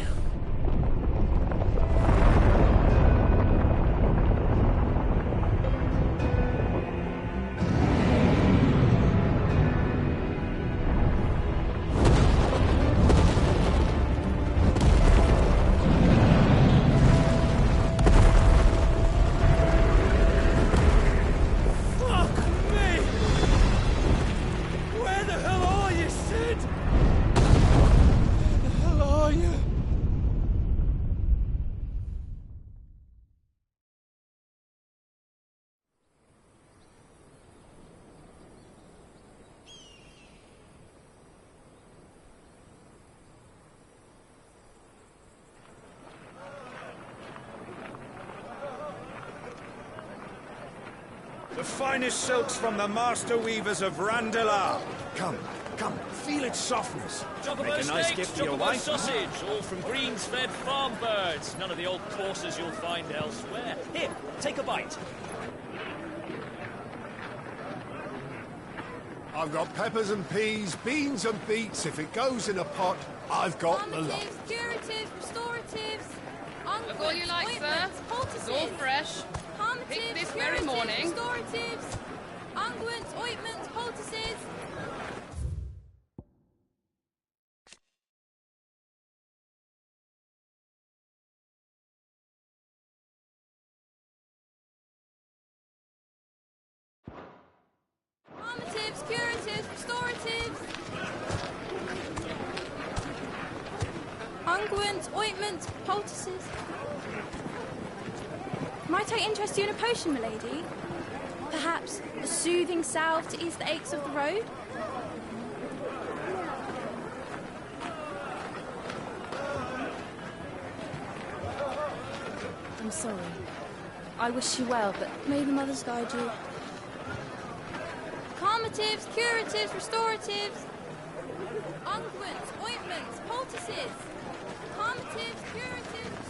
The finest silks from the master weavers of Randalar. Come, feel its softness. Chocobo Make a nice steaks, gift for your chocobo wife. sausage, all from greens-fed farm birds. None of the old courses you'll find elsewhere. Here, take a bite. I've got peppers and peas, beans and beets. If it goes in a pot, I've got the lot. Curatives, restoratives, Look all you like, sir. It's all fresh. Picked this very morning. Restoratives, unguents, ointments, poultices. Armatives, curatives, restoratives. Unguents, ointments, poultices. Might I interest you in a potion, milady? Perhaps a soothing salve to ease the aches of the road? I'm sorry. I wish you well, but may the mothers guide you. Calmatives, curatives, restoratives. Unguents, ointments, poultices. Calmatives, curatives, restoratives.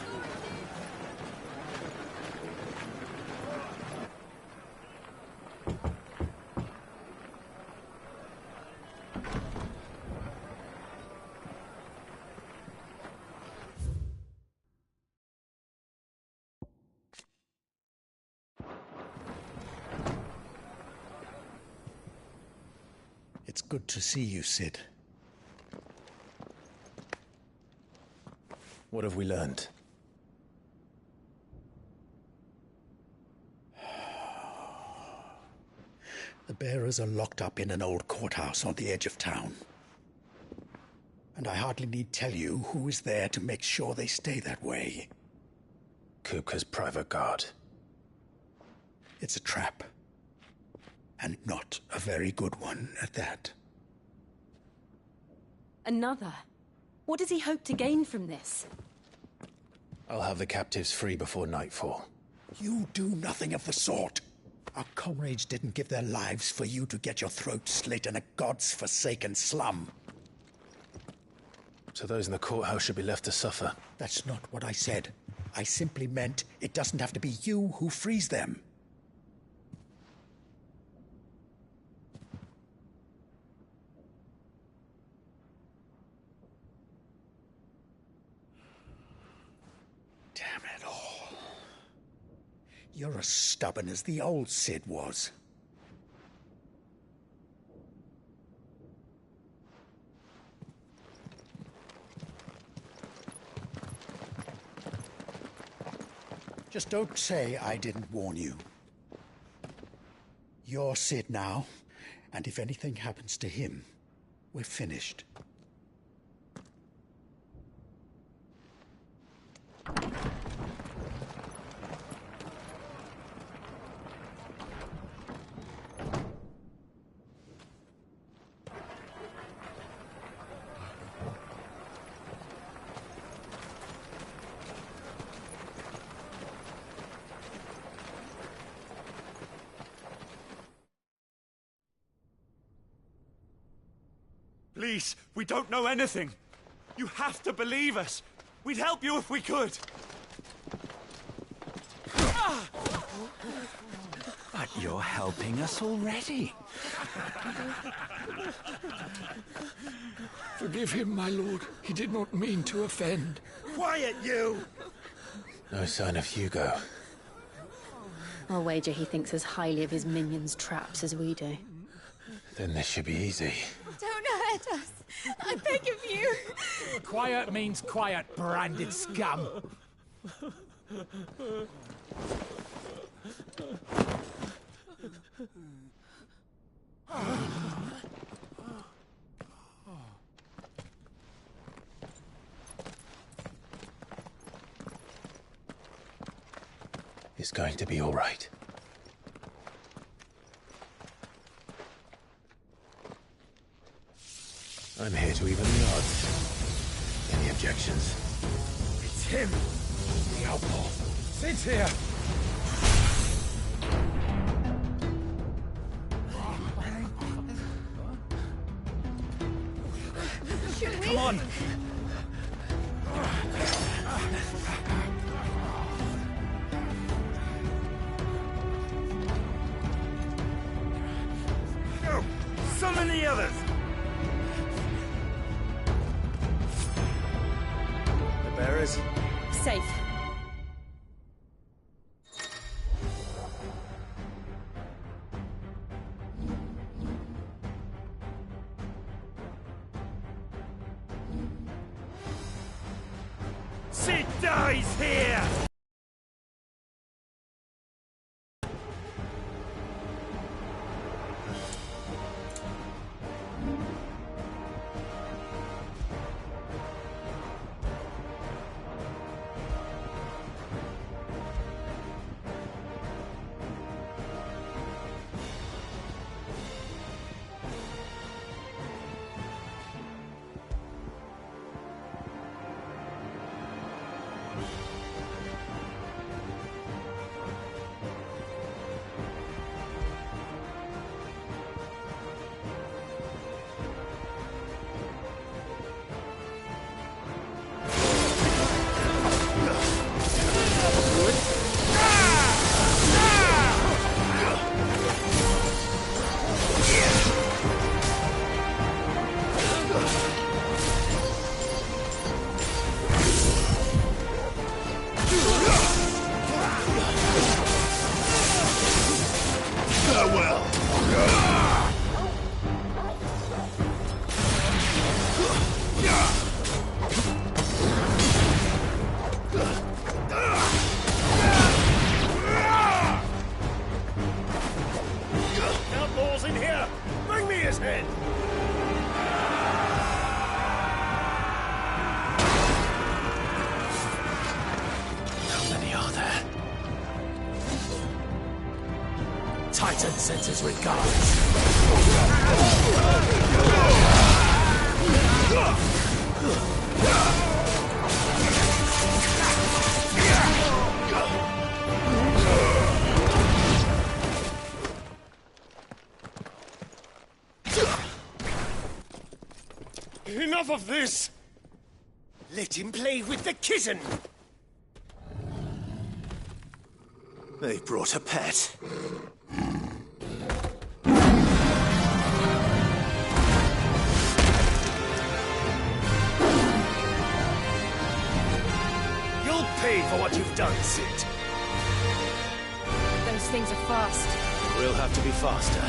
It's good to see you, Sid. What have we learned? The bearers are locked up in an old courthouse on the edge of town. And I hardly need tell you who is there to make sure they stay that way. Kupka's private guard. It's a trap. And not a very good one at that. Another? What does he hope to gain from this? I'll have the captives free before nightfall. You do nothing of the sort. Our comrades didn't give their lives for you to get your throat slit in a god's-forsaken slum. So those in the courthouse should be left to suffer. That's not what I said. I simply meant it doesn't have to be you who frees them. Damn it all. You're as stubborn as the old Cid was. Just don't say I didn't warn you. You're Cid now, and if anything happens to him, we're finished. Please, we don't know anything. You have to believe us. We'd help you if we could. But you're helping us already. Forgive him, my lord. He did not mean to offend. Quiet, you! No sign of Hugo. I'll wager he thinks as highly of his minions' traps as we do. Then this should be easy. Don't hurt us. I beg of you. Quiet means quiet, branded scum. It's going to be all right. I'm here to even the odds. Any objections? It's him! The outlaw. Sid's here! Should we? Come on! Go! Summon the others! Bearers? Safe. Cid dies here! Outlaws in here! Bring me his head! How many are there? Titan sends his regards. Enough of this! Let him play with the kitten! They brought a pet. You'll pay for what you've done, Cid. things are fast. We'll have to be faster.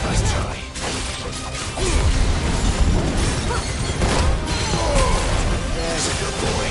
Nice try. There's a good boy.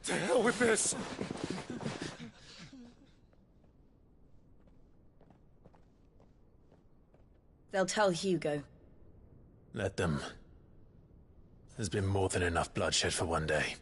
To hell with this! They'll tell Hugo. Let them. There's been more than enough bloodshed for one day.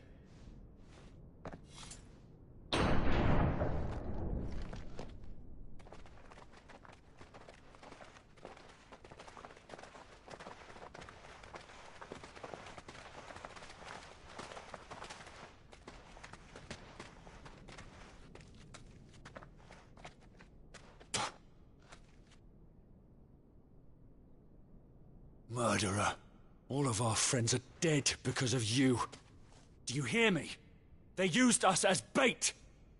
Murderer. All of our friends are dead because of you. Do you hear me? They used us as bait.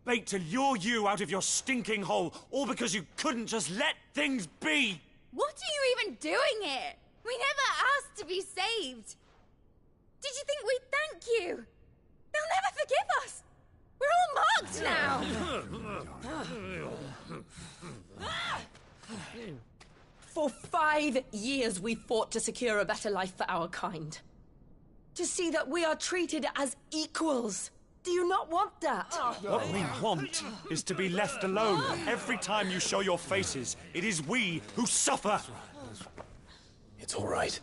Bait to lure you out of your stinking hole, all because you couldn't just let things be. What are you even doing here? We never asked to be saved. Did you think we'd thank you? They'll never forgive us. We're all marked now. For 5 years we fought to secure a better life for our kind. To see that we are treated as equals. Do you not want that? What we want is to be left alone. Every time you show your faces, it is we who suffer. It's all right.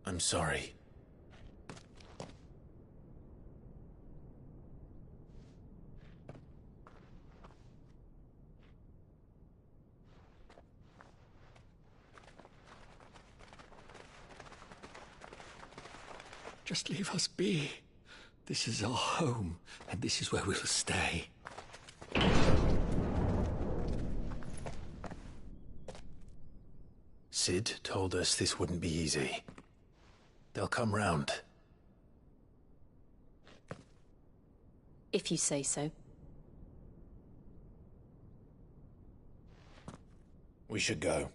I'm sorry. Just leave us be. This is our home, and this is where we'll stay. Sid told us this wouldn't be easy. They'll come round. If you say so. We should go.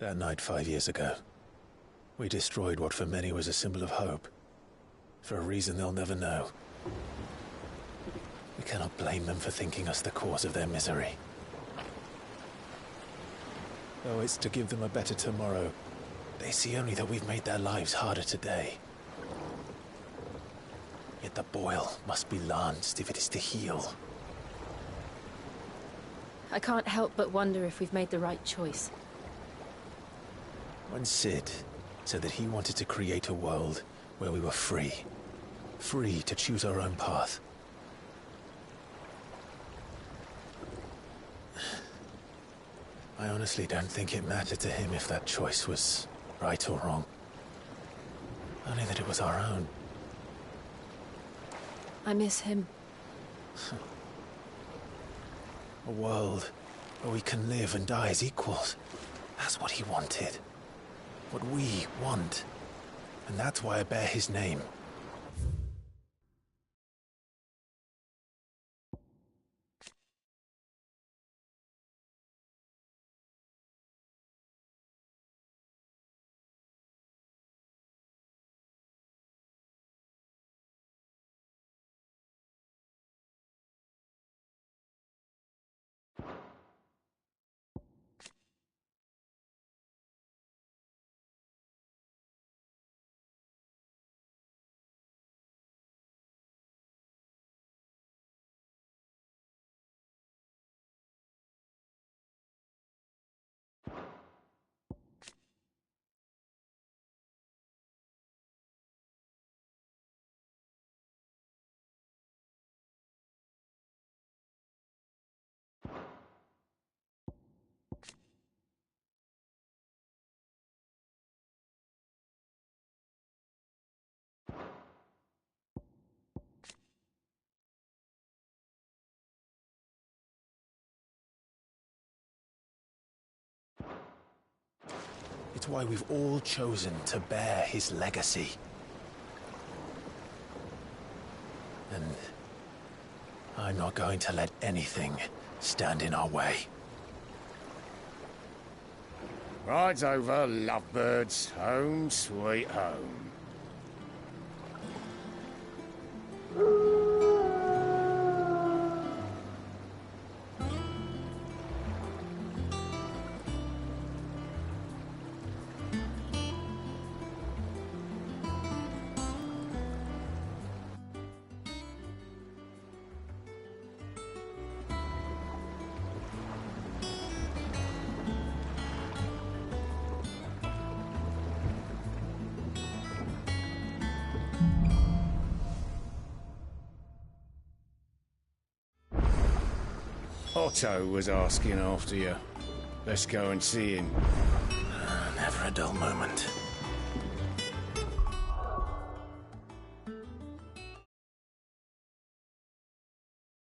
That night 5 years ago, we destroyed what for many was a symbol of hope. For a reason they'll never know. We cannot blame them for thinking us the cause of their misery. Though it's to give them a better tomorrow, they see only that we've made their lives harder today. Yet the boil must be lanced if it is to heal. I can't help but wonder if we've made the right choice. When Sid said that he wanted to create a world where we were free. Free to choose our own path. I honestly don't think it mattered to him if that choice was right or wrong. Only that it was our own. I miss him. A world where we can live and die as equals. That's what he wanted. What we want. And that's why I bear his name. It's why we've all chosen to bear his legacy. And I'm not going to let anything stand in our way. Ride's over, lovebirds. Home sweet home. Otto was asking after you. Let's go and see him. Never a dull moment.